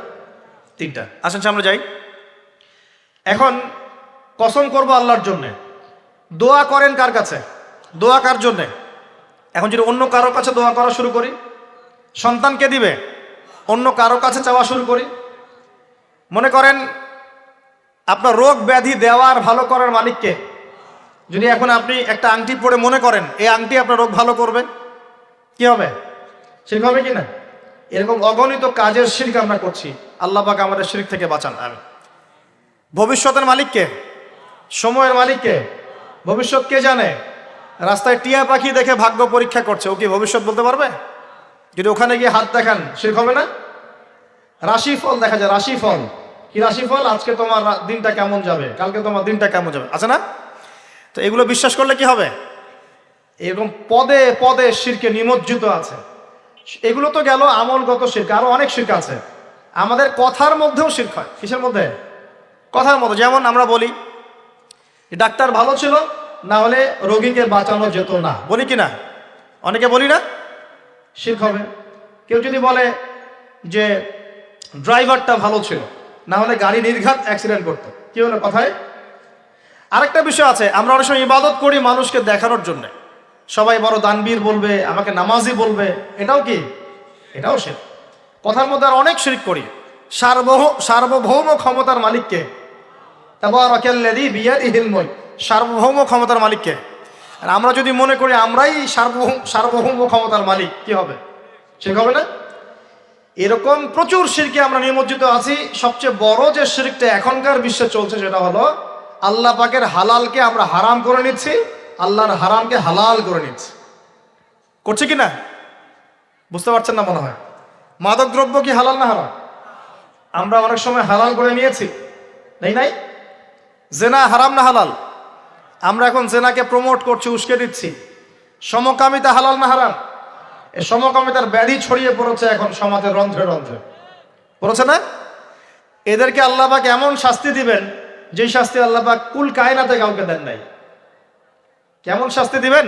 3টা। আসেন সামনে যাই। এখন কসম করব আল্লাহর জন্যে, দোয়া করেন কার কাছে? দোয়া কার জন্যে? এখন যদি অন্য কারো কাছে দোয়া করা শুরু করি, সন্তানকে দিবে, অন্য কারো কাছে চাওয়া শুরু করি, মনে করেন আপনার রোগ ব্যাধি দেওয়ার ভালো করার মালিককে যদি এখন আপনি একটা আংটি পরে মনে করেন এই আংটি আপনার রোগ ভালো করবে, কি হবে? শিরক হবে কি না? এরকম অগণিত কাজের শিরক আমরা করছি। আল্লাহ পাক আমাদের শিরক থেকে বাঁচান। আমি ভবিষ্যতের মালিককে, সময়ের মালিককে, ভবিষ্যৎ কে জানে? রাস্তায় টিয়া পাখি দেখে ভাগ্য পরীক্ষা করছে, ও কি ভবিষ্যৎ বলতে পারবে? যদি ওখানে গিয়ে হাত দেখান শিরক হবে না? রাশিফল দেখা যায়, রাশিফল কি? রাশিফল আজকে তোমার দিনটা কেমন যাবে, কালকে তোমার দিনটা কেমন যাবে, আছে না? তো এগুলো বিশ্বাস করলে কি হবে? এরকম পদে পদে শিরকে নিমজ্জিত আছে। এগুলো তো গেল আমলগত শিরক, আরো অনেক শিরক আছে। আমাদের কথার মধ্যেও শিরক হয়। কিসের মধ্যে? কথার মধ্যে। যেমন আমরা বলি ডাক্তার ভালো ছিল, না হলে রোগীকে বাঁচানো যেত না, বলি কি না? অনেকে বলি না? শিরক হবে। কেউ যদি বলে যে ড্রাইভারটা ভালো ছিল, না হলে গাড়ি নির্ঘাত অ্যাক্সিডেন্ট করতো, কি হলো কথায়? আরেকটা বিষয় আছে, আমরা অনেক সময় ইবাদত করি মানুষকে দেখানোর জন্য, সবাই বড় দানবীর বলবে, আমাকে নামাজি বলবে, এটাও কি? এটাও শিরক। কথার মধ্যে আর অনেক শিরক করি। সার্বভৌম ক্ষমতার মালিককে, তাবারাকাল্লাযী বিয়াদিহিল মুলক, সার্বভৌম ক্ষমতার মালিককে। আর আমরা যদি মনে করি আমরাই সার্বভৌম ক্ষমতার মালিক, কি হবে? শিরক হবে না? এরকম প্রচুর শিরকে আমরা নিমজ্জিত আছি। সবচেয়ে বড় যে শিরকটা এখনকার বিশ্বে চলছে সেটা হলো আল্লাহ পাকের হালালকে আমরা হারাম করে নিচ্ছি, আল্লাহর হারামকে হালাল করে নিচ্ছি। করছে কি না? বুঝতে পারছেন না মনে হয়। মাদক দ্রব্য কি হালাল না হারাম? আমরা অনেক সময় হালাল করে নিয়েছি, নাই? জেনা হারাম না হালাল? আমরা এখন জেনাকে প্রমোট করছি, উস্কে দিচ্ছি। সমকামিতা হালাল না হারাম? এই সমকামিতার ব্যাধি ছড়িয়ে পড়েছে এখন সমাজের রন্ধ্রে রন্ধ্রে, পড়েছে না? এদেরকে আল্লাহ পাক এমন শাস্তি দিবেন যে শাস্তি আল্লাহ পাক কুল কায়নাতে কাউকে দেন নাই। কেমন শাস্তি দিবেন?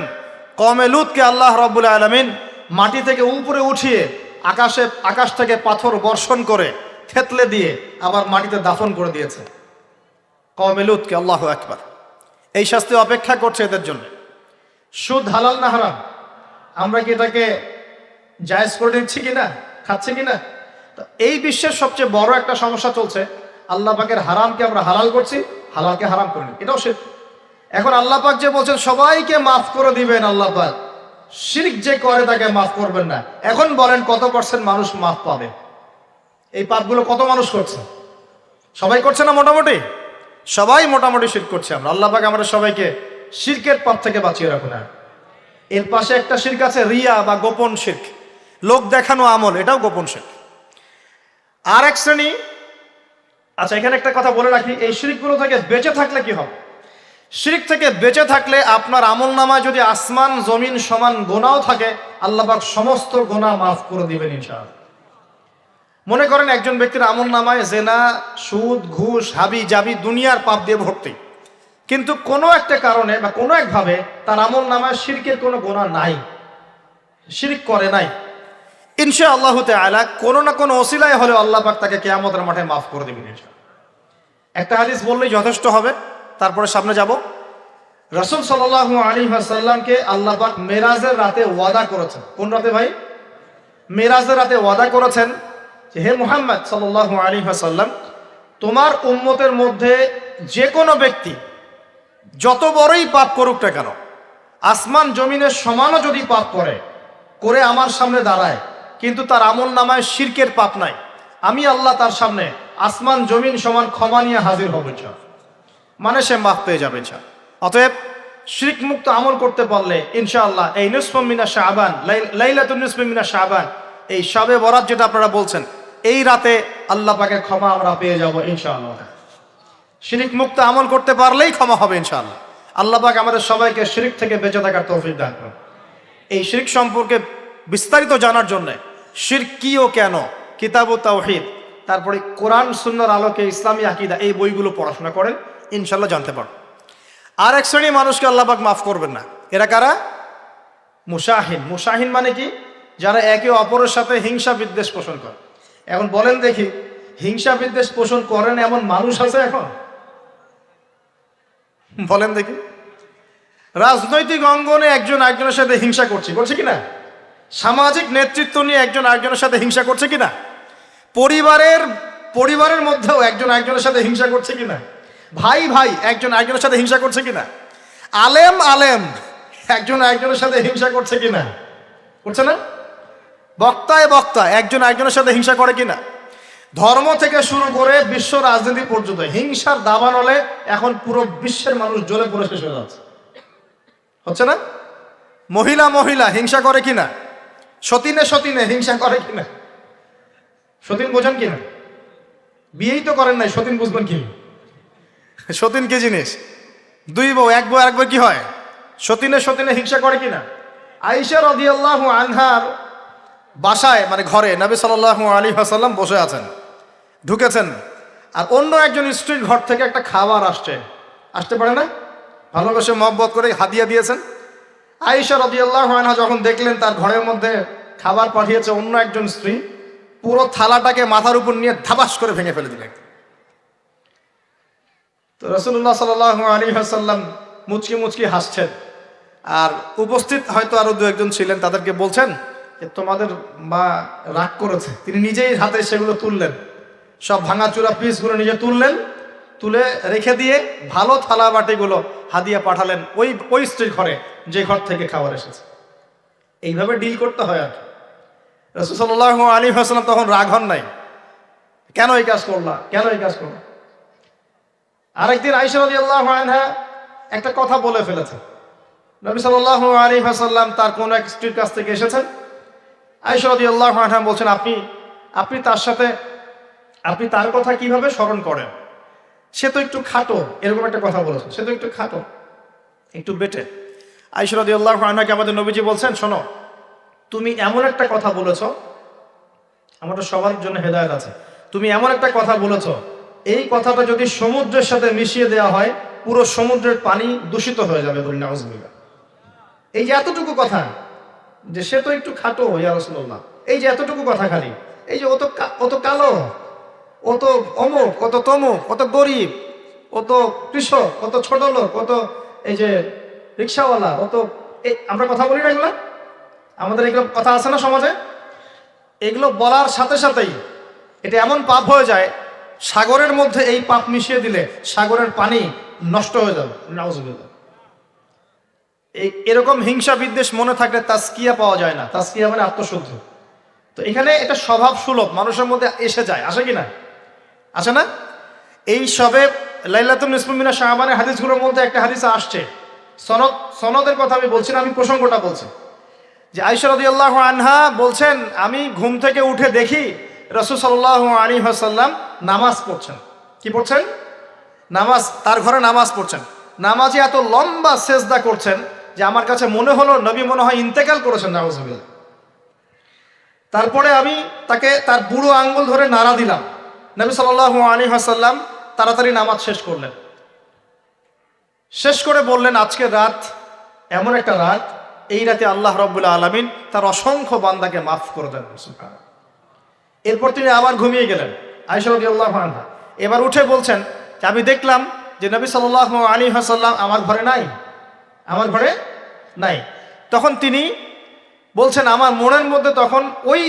কওমে লূতকে আল্লাহ রাব্বুল আলামিন মাটি থেকে উপরে উঠিয়ে আকাশ থেকে পাথর বর্ষণ করে থেতলে দিয়ে আবার মাটিতে দাফন করে দিয়েছে কওমে লূতকে। আল্লাহু আকবার। এই শাস্তি অপেক্ষা করছে এদের জন্য। সুদ হালাল না হারাম? আমরা কি এটাকে জায়েজ করে দিচ্ছি কিনা, খাচ্ছি কিনা? তো এই বিশ্বের সবচেয়ে বড় একটা সমস্যা চলছে, আল্লাহ পাকের হারামকে আমরা হালাল করছি, হালালকে হারাম করে নি, এটাও শিরক। এখন আল্লাহ পাক যে বলছেন সবাইকে মাফ করে দিবেন, আল্লাহ পাক শিরক যে করে তাকে মাফ করবেন না। এখন বলেন কত % মানুষ মাফ পাবে? এই পাপগুলো কত মানুষ করছে? সবাই করছে না? মোটামুটি সবাই মোটামুটি শিরক করছে। আমরা আল্লাহ পাক আমাদের সবাইকে শিরকের পাপ থেকে বাঁচিয়ে রাখুন। এর পাশে একটা শিরক আছে রিয়া বা গোপন শিরক, লোক দেখানো আমল, এটাও গোপন শিরক। আর এক শ্রেণী। আচ্ছা, এখানে একটা কথা বলে রাখি, এই শিরকগুলো থেকে বেঁচে থাকলে কি হবে? শিরক থেকে বেঁচে থাকলে আপনার আমল নামায় যদি আসমান জমিন সমান গোনাও থাকে, আল্লাহ পাক সমস্ত গোনা মাফ করে দিবেন ইনশাআল্লাহ। মনে করেন একজন ব্যক্তির আমল নামায় জেনা, সুদ, ঘুষ, হাবি জাবি দুনিয়ার পাপ দিয়ে ভর্তি, কিন্তু কোনো একটা কারণে বা কোনো একভাবে তার আমল নামায় শিরকের কোনো গোনা নাই, শিরক করে নাই, ইনশাআল্লাহ তাআলা কোনো না কোনো ওসিলায় হলেও আল্লাহ পাক তাকে কিয়ামতের মাঠে মাফ করে দিবেন ইনশাআল্লাহ। একটা হাদিস বললেই যথেষ্ট হবে, তারপরে সামনে যাব। রাসূল সাল্লাল্লাহু আলাইহি ওয়াসাল্লামকে আল্লাহ পাক মেরাজের রাতে ওয়াদা করেছেন। কোন রাতে ভাই? মেরাজের রাতে ওয়াদা করেছেন যে হে মুহাম্মদ সাল্লাল্লাহু আলাইহি ওয়াসাল্লাম, তোমার উম্মতের মধ্যে যে কোনো ব্যক্তি যত বড়ই পাপ করুক না কেন, আসমান জমিনের সমানও যদি পাপ করে আমার সামনে দাঁড়ায়, কিন্তু তার আমল নামায় শিরকের পাপ নাই, আমি আল্লাহ তার সামনে আসমান জমিন সমান ক্ষমা নিয়ে হাজির হব ইনশাআল্লাহ। মানে সে মাফ পেয়ে যাবে ইনশাআল্লাহ। অতএব শিরক মুক্ত আমল করতে পারলে ইনশাআল্লাহ এই নিসফ মিনা শাবান, লাইলাতুন নিসফ মিনা শাবান, এই শবে বরাত যেটা আপনারা বলছেন, এই রাতে আল্লাহ পাকের ক্ষমা আমরা পেয়ে যাব ইনশাআল্লাহ। শিরক মুক্ত আমল করতে পারলেই ক্ষমা হবে ইনশাআল্লাহ। আল্লাহ পাক আমাদের সবাইকে শিরক থেকে বেঁচে থাকার তৌফিক দান করুন। এই শিরক সম্পর্কে বিস্তারিত জানার জন্য শিরক কি ও কেন, কিতাব ও তাওহীদ, তারপরে কোরআন সুন্নাহর আলোকে ইসলামী আকীদা, এই বইগুলো পড়াশোনা করেন, ইনশাল্লাহ জানতে পারবেন। আর এক শ্রেণী মানুষকে আল্লাহ পাক মাফ করবেন না। এরা কারা? মুশাহিন। মুশাহিন মানে কি? যারা একে অপরের সাথে হিংসা বিদ্বেষ পোষণ করে। এখন বলেন দেখি, হিংসা বিদ্বেষ পোষণ করেন এমন মানুষ আছে এখন? বলেন দেখি। রাজনৈতিক অঙ্গনে একজন আরেকজনের সাথে হিংসা করছে কিনা? সামাজিক নেতৃত্ব নিয়ে একজন আরেকজনের সাথে হিংসা করছে কিনা? পরিবারের মধ্যেও একজন আরেকজনের সাথে হিংসা করছে কিনা? ভাই ভাই একজন আরেকজনের সাথে হিংসা করছে কিনা? আলেম একজন আরেকজনের সাথে হিংসা করছে কিনা? করছে না? বক্তা একজন আরেকজনের সাথে হিংসা করে কিনা? ধর্ম থেকে শুরু করে বিশ্ব রাজনীতি পর্যন্ত হিংসার দাবানলে এখন পুরো বিশ্বের মানুষ জ্বলে পুরো শেষ হয়ে যাচ্ছে। হচ্ছে না? মহিলা হিংসা করে কিনা? সতীনে হিংসা করে কিনা? সতীন বোঝেন কিনা? বিয়েই তো করেন নাই, সতীন বুঝবেন কি? সতীন কি জিনিস? দুই বউ, এক বউ আরেক বউ কি হয়? সতীনে হিংসা করে কিনা? আয়েশা রাদিয়াল্লাহু আনহার বাসায় মানে ঘরে নবী সাল্লাল্লাহু আলাইহি ওয়াসাল্লাম বসে আছেন, ঢুকেছেন, আর অন্য একজন স্ত্রীর ঘর থেকে একটা খাবার আসতে পারে না, ভালোবেসে মহব্বত করে হাদিয়া দিয়েছেন। আয়েশা রাদিয়াল্লাহু আনহা যখন দেখলেন তার ঘরের মধ্যে খাবার পাঠিয়েছে অন্য একজন স্ত্রী, পুরো থালাটাকে মাথার উপর নিয়ে ধাবাস করে ভেঙে ফেলে দিলেন। তো রাসূলুল্লাহ সাল্লাল্লাহু আলাইহি ওয়াসাল্লাম মুচকি হাসছেন, আর উপস্থিত হয়তো আরো দু একজন ছিলেন, তাদেরকে বলছেন যে তোমাদের মা রাগ করেছে। তিনি নিজেই হাতে সেগুলো তুললেন, সব ভাঙাচুরা পিসগুলো নিজে তুলে রেখে দিয়ে ভালো থালা বাটিগুলো হাদিয়া পাঠালেন ওই স্ত্রীর ঘরে, যে ঘর থেকে খাবার এসেছে। এইভাবে ডিল করতে হয়। আর রাসূল সাল্লাল্লাহু আলাইহি ওয়াসাল্লাম তখন রাগ হন নাই, কেন এই কাজ করলা। আরেকদিন আয়েশা রাদিয়াল্লাহু আনহা একটা কথা বলে ফেলেছে। নবী সাল্লাল্লাহু আলাইহি ওয়াসাল্লাম তার কোন এক স্ত্রীর কাছ থেকে এসেছেন। আয়েশা রাদিয়াল্লাহু আনহা বলছেন, আপনি তার কথা কিভাবে স্মরণ করেন? সে তো একটু খাটো, এরকম একটা কথা বলেছে, সে তো একটু খাটো, একটু বেটে। আয়েশা রাদিয়াল্লাহু আনহাকে আমাদের নবীজি বলছেন, শোনো, তুমি এমন একটা কথা বলেছ, আমাদের সবার জন্য হেদায়েত আছে, তুমি এমন একটা কথা বলেছ, এই কথাটা যদি সমুদ্রের সাথে মিশিয়ে দেওয়া হয় পুরো সমুদ্রের পানি দূষিত হয়ে যাবে। বলি নাউজুবিল্লাহ। এই যে এতটুকু কথা, যে সে তো একটু খাটো ইয়া রাসূলুল্লাহ, এই যে এতটুকু কথা, খালি এই যে অত কালো, অত অমুক, অত তমুক, অত গরিব, অত কৃষক, অত ছোট লোক, অত এই যে রিক্সাওয়ালা, আমরা কথা বলি না এগুলো, আমাদের এগুলো কথা আছে না সমাজে। এগুলো বলার সাথে সাথেই এটা এমন পাপ হয়ে যায়, সাগরের মধ্যে এই পাপ মিশিয়ে দিলে সাগরের পানি নষ্ট হয়ে যাবে। নাউজুবিল্লাহ। এরকম হিংসা বিদ্বেষ মনে থাকলে তাজকিয়া পাওয়া যায় না। তাজকিয়া মানে আত্মশুদ্ধি। তো এখানে এটা স্বভাব সুলভ, মানুষের মধ্যে এসে যায়, আসে কিনা? আসে না? এই সবে লাইলাতুন নিসফু মিনাশ শাবানের হাদিসগুলোর মধ্যে একটা হাদিস আসছে, সনদের কথা আমি বলছি না, আমি প্রসঙ্গটা বলছি, যে আয়েশা রাদিয়াল্লাহু আনহা বলছেন, আমি ঘুম থেকে উঠে দেখি রাসূল সাল্লাল্লাহু আলাইহি ওয়াসাল্লাম নামাজ পড়ছেন। কি পড়ছেন? নামাজ, তার ঘরে নামাজ পড়ছেন। নামাজে এত লম্বা সেজদা করছেন যে আমার কাছে মনে হলো নবী মনে হয় ইন্তেকাল করেছেন। নাউজুবিল্লাহ। তারপরে আমি তাকে তার বুড়ো আঙ্গুল ধরে নাড়া দিলাম। নবী সাল্লাল্লাহু আলাইহি ওয়াসাল্লাম তাড়াতাড়ি নামাজ শেষ করলেন, শেষ করে বললেন, আজকের রাত এমন একটা রাত, এই রাতে আল্লাহ রাব্বুল আলামিন তার অসংখ্য বান্দাকে মাফ করে দেন। সুবহানাল্লাহ। এরপর তিনি আবার ঘুমিয়ে গেলেন। আয়েশা রাদিয়াল্লাহু আনহা এবার উঠে বলছেন যে আমি দেখলাম যে নবী সাল্লাল্লাহু আলাইহি ওয়াসাল্লাম আমার ঘরে নাই। তখন তিনি বলছেন, আমার মনের মধ্যে তখন ওই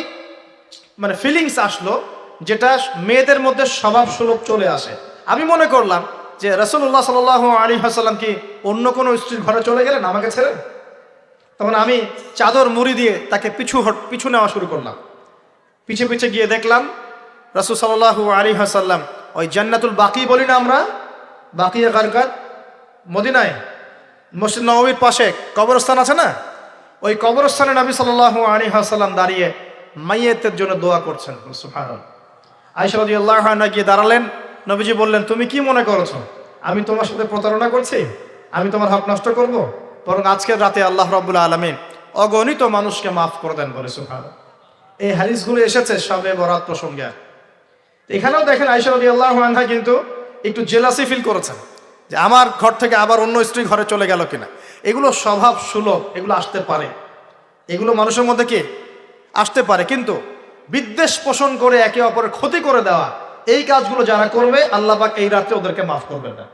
মানে ফিলিংস আসলো যেটা মেয়েদের মধ্যে স্বভাব সুলভ চলে আসে। আমি মনে করলাম যে রাসূলুল্লাহ সাল্লাল্লাহু আলাইহি ওয়াসাল্লাম কি অন্য কোনো স্ত্রীর ঘরে চলে গেলেন আমাকে ছেড়ে। তখন আমি চাদর মুড়ি দিয়ে তাকে পিছু নেওয়া শুরু করলাম। পিছে গিয়ে দেখলাম রাসূল সাল্লাল্লাহু আলাইহি ওয়াসাল্লাম ওই জান্নাতুল বাকি বলি না আমরা, বাকিয়া গারকাত, মদিনায় মসজিদ নববীর পাশে কবরস্থান আছে না, ওই কবরস্থানে নবী সাল্লাল্লাহু আলাইহি ওয়াসাল্লাম দাঁড়িয়ে মাইয়েতের জন্য দোয়া করছেন। সুবহানাল্লাহ। আয়েশা রাদিয়াল্লাহু আনহা গিয়ে দাঁড়ালেন। নবীজি বললেন, তুমি কি মনে করেছো আমি তোমার সাথে প্রতারণা করছি? আমি তোমার হক নষ্ট করব? বরং আজকের রাতে আল্লাহ রাব্বুল আলামিন অগণিত মানুষকে মাফ করে দেন বলে সুবহানাল্লাহ। এই হাদিসগুলো এসেছে শবে বরাত প্রসঙ্গে। এখানেও দেখেন আয়েশা রাদিয়াল্লাহু আনহা কিন্তু একটু জেলাসি ফিল করেছেন যে আমার ঘর থেকে আবার অন্য স্ত্রী ঘরে চলে গেল কিনা। এগুলো স্বভাব সুলভ, এগুলো আসতে পারে, এগুলো মানুষের মধ্যে কি আসতে পারে, কিন্তু বিদ্বেষ পোষণ করে একে অপরের ক্ষতি করে দেওয়া, এই কাজগুলো যারা করবে আল্লাহ পাক এই রাতে ওদেরকে মাফ করবেন না।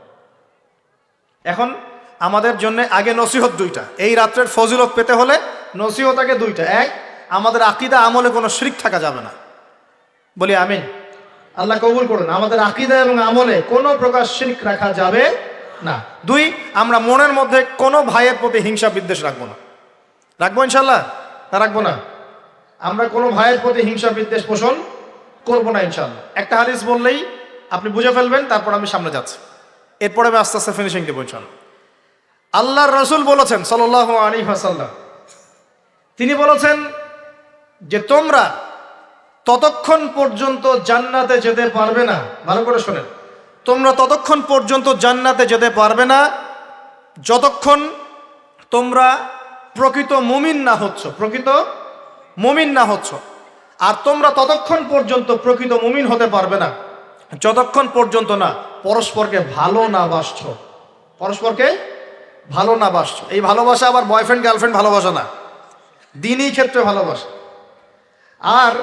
এখন আমাদের জন্য আগে নসিহত দুইটা। এই রাত্রের ফজিলত পেতে হলে নসিহত আগে দুইটা। এক, আমাদের আকীদা আমলে কোনো শিরক থাকা যাবে না, বলি আমিন। আল্লাহ কবুল করুন। আমাদের আকীদা এবং আমলে কোনো প্রকার শিরক রাখা যাবে না। দুই, আমরা মনের মধ্যে কোনো ভাইয়ের প্রতি হিংসা বিদ্বেষ রাখবো না। রাখবো ইনশাল্লাহ? না রাখবো না? আমরা কোনো ভাইয়ের প্রতি হিংসা বিদ্বেষ পোষণ করবো না ইনশাল্লাহ। একটা হাদিস বললেই আপনি বুঝে ফেলবেন, তারপর আমি সামনে যাচ্ছি, এরপরে আমি আস্তে আস্তে ফিনিশিং দেবো ইনশাল্লাহ। আল্লাহর রাসূল বলেছেন সাল্লাল্লাহু আলাইহি ওয়াসাল্লাম, তিনি বলেছেন যে তোমরা ততক্ষণ পর্যন্ত জান্নাতে যেতে পারবে না, ভালো করে শোনেন, তোমরা ততক্ষণ পর্যন্ত জান্নাতে যেতে পারবে না যতক্ষণ তোমরা প্রকৃত মুমিন না হচ্ছ, প্রকৃত মুমিন না হচ্ছ। আর তোমরা ততক্ষণ পর্যন্ত প্রকৃত মুমিন হতে পারবে না যতক্ষণ পর্যন্ত না পরস্পরকে ভালো না বাসছ, পরস্পরকে ভালো না বাসছ। এই ভালোবাসা আবার বয়ফ্রেন্ড গার্লফ্রেন্ড ভালোবাসা না, দিনই ক্ষেত্রে ভালোবাসা। আর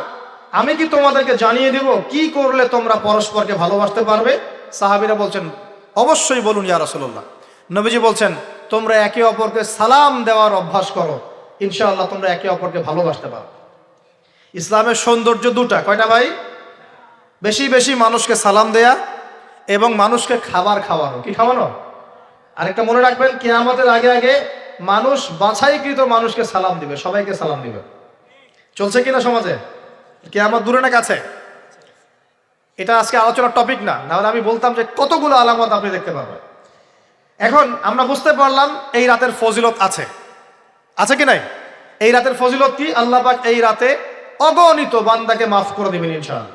আমি কি তোমাদেরকে জানিয়ে দেব কি করলে তোমরা পরস্পরকে ভালোবাসতে পারবে? সাহাবীরা বলছেন অবশ্যই বলুন ইয়া রাসূলুল্লাহ। নবীজি বলছেন তোমরা একে অপরকে সালাম দেওয়ার অভ্যাস করো, ইনশাআল্লাহ তোমরা একে অপরকে ভালোবাসতে পারো। ইসলামের সৌন্দর্য দুটা, কয়টা ভাই? বেশি বেশি মানুষকে সালাম দেয়া এবং মানুষকে খাবার খাওয়ানো। কি খাওয়ানো? আরেকটা মনে রাখবেন, কিয়ামতের আগে আগে মানুষ বাছাইকৃত মানুষকে সালাম দিবে, সবাইকে সালাম দিবে। চলছে কিনা সমাজে? কিয়ামত দূরে না কাছে? এটা আজকে আলোচনার টপিক না, নাহলে আমি বলতাম যে কতগুলো আলামত আপনি দেখতে পাবেন। এখন আমরা বুঝতে পারলাম এই রাতের ফজিলত আছে, আছে কি নাই? এই রাতের ফজিলত কি? আল্লাহ পাক এই রাতে অগণিত বান্দাকে মাফ করে দিবেন ইনশাআল্লাহ।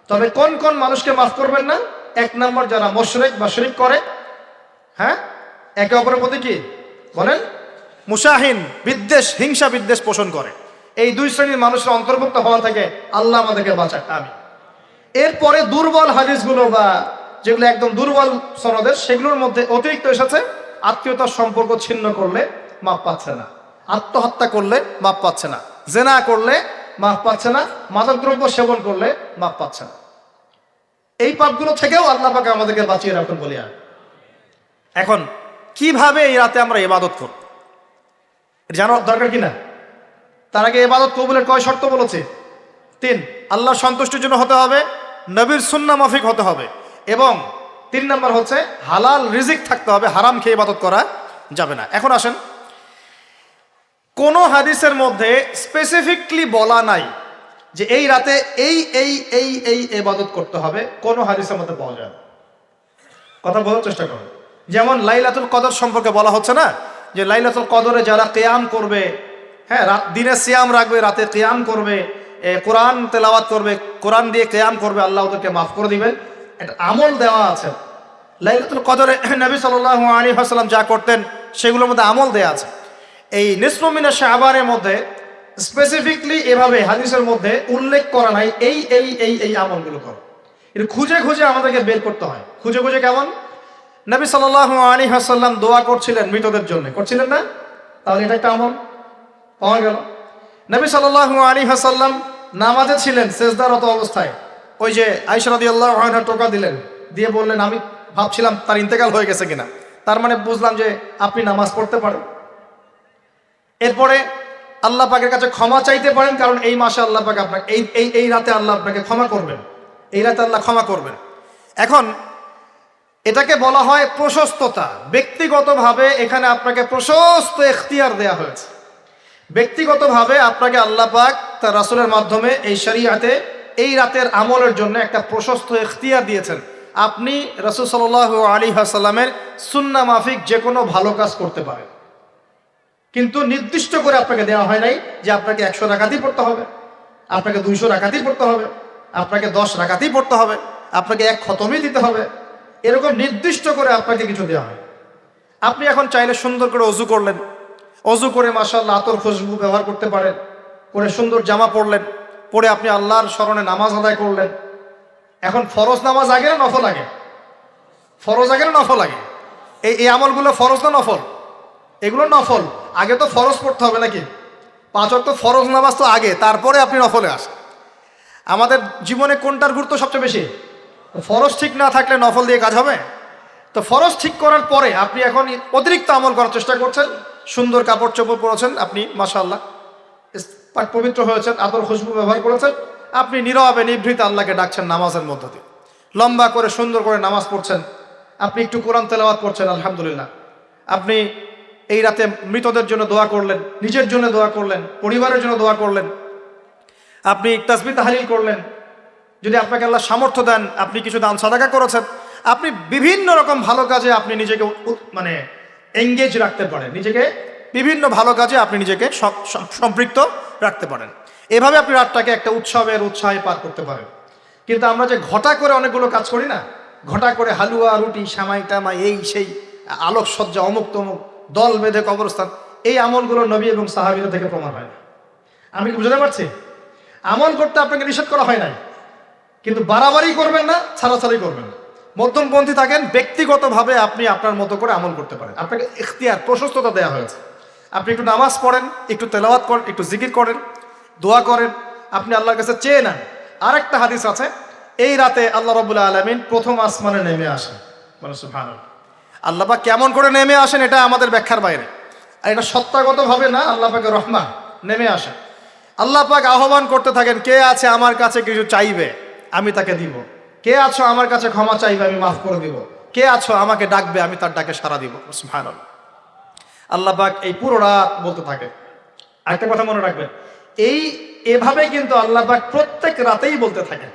তবে কোন কোন মানুষকে মাফ করবেন না? এক নম্বর, যারা মুশরিক বা শিরক করে, হ্যাঁ, একে অপরের প্রতি কি বলেন মুশাহিন, বিদ্বেষ, হিংসা বিদ্বেষ পোষণ করে, এই দুই শ্রেণীর মানুষের অন্তর্ভুক্ত হওয়া থেকে আল্লাহ আমাদেরকে বাঁচাক, আমিন। এরপরে দুর্বল হাদিসগুলো বা যেগুলো একদম দুর্বল সনদের, সেগুলোর মধ্যে অতিরিক্ত এসেছে আত্মীয়তার সম্পর্ক ছিন্ন করলে মাপ পাচ্ছে না, আত্মহত্যা করলে মাপ পাচ্ছে না, জেনা করলে মাপ পাচ্ছে না, মাদকদ্রব্য সেবন করলে মাপ পাচ্ছে না। এই পাপগুলো থেকেও আল্লাহ পাক আমাদেরকে বাঁচিয়ে রাখুন বলি। আর এখন কিভাবে এই রাতে আমরা ইবাদত করব জানার দরকার কিনা? তার আগে ইবাদত কবুলের কয় শর্ত বলেছে? 3। আল্লাহর সন্তুষ্টির জন্য হতে হবে, নবীর সুন্নাহ মাফিক হতে হবে, এবং 3 নম্বর হচ্ছে হালাল রিজিক থাকতে হবে, হারাম খেয়ে ইবাদত করা যাবে না। এখন আসেন, কোন হাদিসের মধ্যে স্পেসিফিকলি বলা নাই যে এই রাতে এই এই এই এই ইবাদত করতে হবে, কোন হাদিসের মধ্যে পাওয়া যায় না। কথা বলার চেষ্টা করুন। যেমন লাইলাতুল কদর সম্পর্কে বলা হচ্ছে না যে লাইলাতুল কদরে যারা কিয়াম করবে, হ্যাঁ, দিনে সিয়াম রাখবে, রাতে কিয়াম করবে, কোরআন তেলাওয়াত করবে, কোরআন দিয়ে কিয়াম করবে, আল্লাহ ওদেরকে মাফ করে দিবেন। একটা আমল দেওয়া আছে লাইলাতুল কদরে। নবী সাল্লাল্লাহু আলাইহি ওয়াসাল্লাম যা করতেন সেগুলোর মধ্যে আমল দেওয়া আছে। এই নিসফু মিনাশ শাবানের মধ্যে স্পেসিফিকলি এভাবে হাদিসের মধ্যে উল্লেখ করা নাই এই এই এই এই আমলগুলো করো। এটা খুঁজে খুঁজে আমাদেরকে বের করতে হয়। খুঁজে খুঁজে কেমন? নবী সাল্লাল্লাহু আলাইহি ওয়াসাল্লাম দোয়া করছিলেন মৃতদের জন্য, করছিলেন না? তাহলে এটা একটা আমল পাওয়া গেল। নবী সাল্লাল্লাহু আলাইহি ওয়াসাল্লাম নামাজে ছিলেন, সেজদারত অবস্থায় ওই যে আয়েশা রাদিয়াল্লাহু আনহা টোকা দিলেন, দিয়ে বললেন আমি ভাবছিলাম তার ইন্তেকাল হয়ে গেছে কিনা, তার মানে বুঝলাম যে আপনি নামাজ পড়তে পারেন। এরপরে আল্লাহ পাকের কাছে ক্ষমা চাইতে পারেন, কারণ এই মাসে আল্লাহ পাক আপনাকে এই রাতে আল্লাহ আপনাকে ক্ষমা করবেন, এই রাতে আল্লাহ ক্ষমা করবেন। এখন এটাকে বলা হয় প্রশস্ততা। ব্যক্তিগতভাবে এখানে আপনাকে প্রশস্ত এখতিয়ার দেয়া হয়েছে। ব্যক্তিগতভাবে আপনাকে আল্লাহ পাক তার রাসূলের মাধ্যমে এই শরীয়তে এই রাতের আমলের জন্য একটা প্রশস্ত এখতিয়ার দিয়েছেন। আপনি রাসূল সাল্লাল্লাহু আলাইহি ওয়াসাল্লামের সুন্নাহ মাফিক যে কোনো ভালো কাজ করতে পারেন, কিন্তু নির্দিষ্ট করে আপনাকে দেওয়া হয় নাই যে আপনাকে 100 রাকাতই পড়তে হবে, আপনাকে 200 রাকাতই পড়তে হবে, আপনাকে 10 রাকাতই পড়তে হবে, আপনাকে 1 খতমই দিতে হবে, এরকম নির্দিষ্ট করে আপনাকে কিছু দেওয়া হয়। আপনি এখন চাইলে সুন্দর করে অজু করলেন, অজু করে মাশাআল্লাহ আতর খুশবু ব্যবহার করতে পারেন, করে সুন্দর জামা পরলেন, পরে আপনি আল্লাহর স্মরণে নামাজ আদায় করলেন। এখন ফরজ নামাজ আগে না নফল আগে? ফরজ আগে না নফল আগে? এই আমলগুলো ফরজ না নফল? এগুলো নফল। আগে তো ফরজ পড়তে হবে নাকি? 5 ওয়াক্ত ফরজ নামাজ তো আগে, তারপরে আপনি নফলে আসেন। আমাদের জীবনে কোনটার গুরুত্ব সবচেয়ে বেশি? ফরজ ঠিক না থাকলে নফল দিয়ে কাজ হবে? তো ফরজ ঠিক করার পরে আপনি এখন অতিরিক্ত আমল করার চেষ্টা করছেন, সুন্দর কাপড় চোপড় পরেছেন, আপনি মাশাআল্লাহ পাক পবিত্র হয়েছেন, আতর খুশবু ব্যবহার করেছেন, আপনি নীরবে নিভৃতে আল্লাহকে ডাকছেন নামাজের মধ্য দিয়ে, লম্বা করে সুন্দর করে নামাজ পড়ছেন, আপনি একটু কোরআন তেলাওয়াত করছেন, আলহামদুলিল্লাহ। আপনি এই রাতে মৃতদের জন্য দোয়া করলেন, নিজের জন্য দোয়া করলেন, পরিবারের জন্য দোয়া করলেন, আপনি তাসবিহ তাহলিল করলেন, যদি আপনাকে আল্লাহ সামর্থ্য দেন আপনি কিছু দান সাদাকা করেছেন, আপনি বিভিন্ন রকম ভালো কাজে আপনি নিজেকে মানে এঙ্গেজ রাখতে পারেন, নিজেকে বিভিন্ন ভালো কাজে আপনি নিজেকে সম্পৃক্ত রাখতে পারেন। এভাবে আপনি রাতটাকে একটা উৎসাহে পার করতে পারেন। কিন্তু আমরা যে ঘটা করে অনেকগুলো কাজ করি না, ঘটা করে হালুয়া রুটি সামাই টামাই এই সেই আলোকসজ্জা অমুক তমুক দল বেঁধে কবরস্থান, এই আমলগুলো নবী এবং সাহাবীদের থেকে প্রমাণ হয় না। আমি কি বুঝতে পারছি? আমল করতে আপনাকে নিষেধ করা হয় নাই, কিন্তু বাড়াবাড়ি করবেন না, ছাড়াছাড়ি করবেন না, মধ্যমপন্থী থাকেন। ব্যক্তিগতভাবে আপনি আপনার মতো করে আমল করতে পারেন, আপনাকে ইখতিয়ার প্রশস্ততা দেওয়া হয়েছে। আপনি একটু নামাজ পড়েন, একটু তেলাওয়াত করেন, একটু জিকির করেন, দোয়া করেন, আপনি আল্লাহর কাছে চেয়ে নেন। আরেকটা হাদিস আছে, এই রাতে আল্লাহ রাব্বুল আলামিন প্রথম আসমানে নেমে আসেন। মানে সুবহানাল্লাহ, আল্লাহ পাক কেমন করে নেমে আসেন এটা আমাদের ব্যাখ্যার বাইরে, আর এটা সত্তাগতভাবে না, আল্লাহ পাকের রহমান নেমে আসেন। আল্লাহ পাক আহ্বান করতে থাকেন, কে আছে আমার কাছে কিছু চাইবে আমি তাকে দিব, কে আছো আমার কাছে ক্ষমা চাইবে আমি মাফ করে দিব, কে আছো আমাকে ডাকবে আমি তার ডাকে সাড়া দিব। সুবহানাল্লাহ, আল্লাহ পাক এই পুরো রাত বলতে থাকে। আরেকটা কথা মনে রাখবেন, এভাবে কিন্তু আল্লাহ পাক প্রত্যেক রাতেই বলতে থাকেন,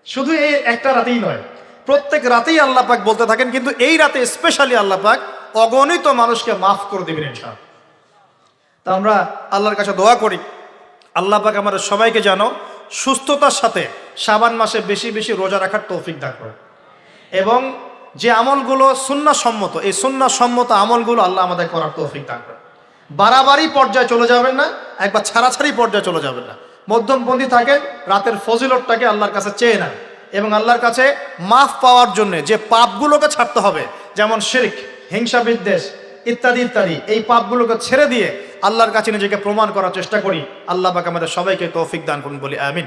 শুধু এই একটা রাতেই নয়, প্রত্যেক রাতেই আল্লাহ পাক বলতে থাকেন। কিন্তু এই রাতে স্পেশালি আল্লাহ পাক অগণিত মানুষকে মাফ করে দিবেন ইনশাআল্লাহ। তা আমরা আল্লাহর কাছে দোয়া করি, আল্লাহ পাক আমাদের সবাইকে যেন সুস্থতার সাথে শাবান মাসে বেশি বেশি রোজা রাখার তৌফিক দান করেন, এবং যে আমলগুলো সুন্নাহসম্মত এই সুন্নাহসম্মত আমলগুলো আল্লাহ আমাদের করার তৌফিক দান করেন। বাড়াবাড়ি পর্যায়ে চলে যাবেন না, একবার ছাড়াছাড়ি পর্যায়ে চলে যাবেন না, মধ্যমপন্থী থাকেন, রাতের ফজিলতটাকে আল্লাহর কাছে চেয়ে নেন, এবং আল্লাহর কাছে মাফ পাওয়ার জন্য যে পাপগুলোকে ছাড়তে হবে, যেমন শিরক, হিংসা বিদ্বেষ ইত্যাদি ইত্যাদি, এই পাপগুলোকে ছেড়ে দিয়ে আল্লাহর কাছে নিজেকে প্রমাণ করার চেষ্টা করি। আল্লাহ পাক আমাদের সবাইকে তৌফিক দান করুন বলি আমিন।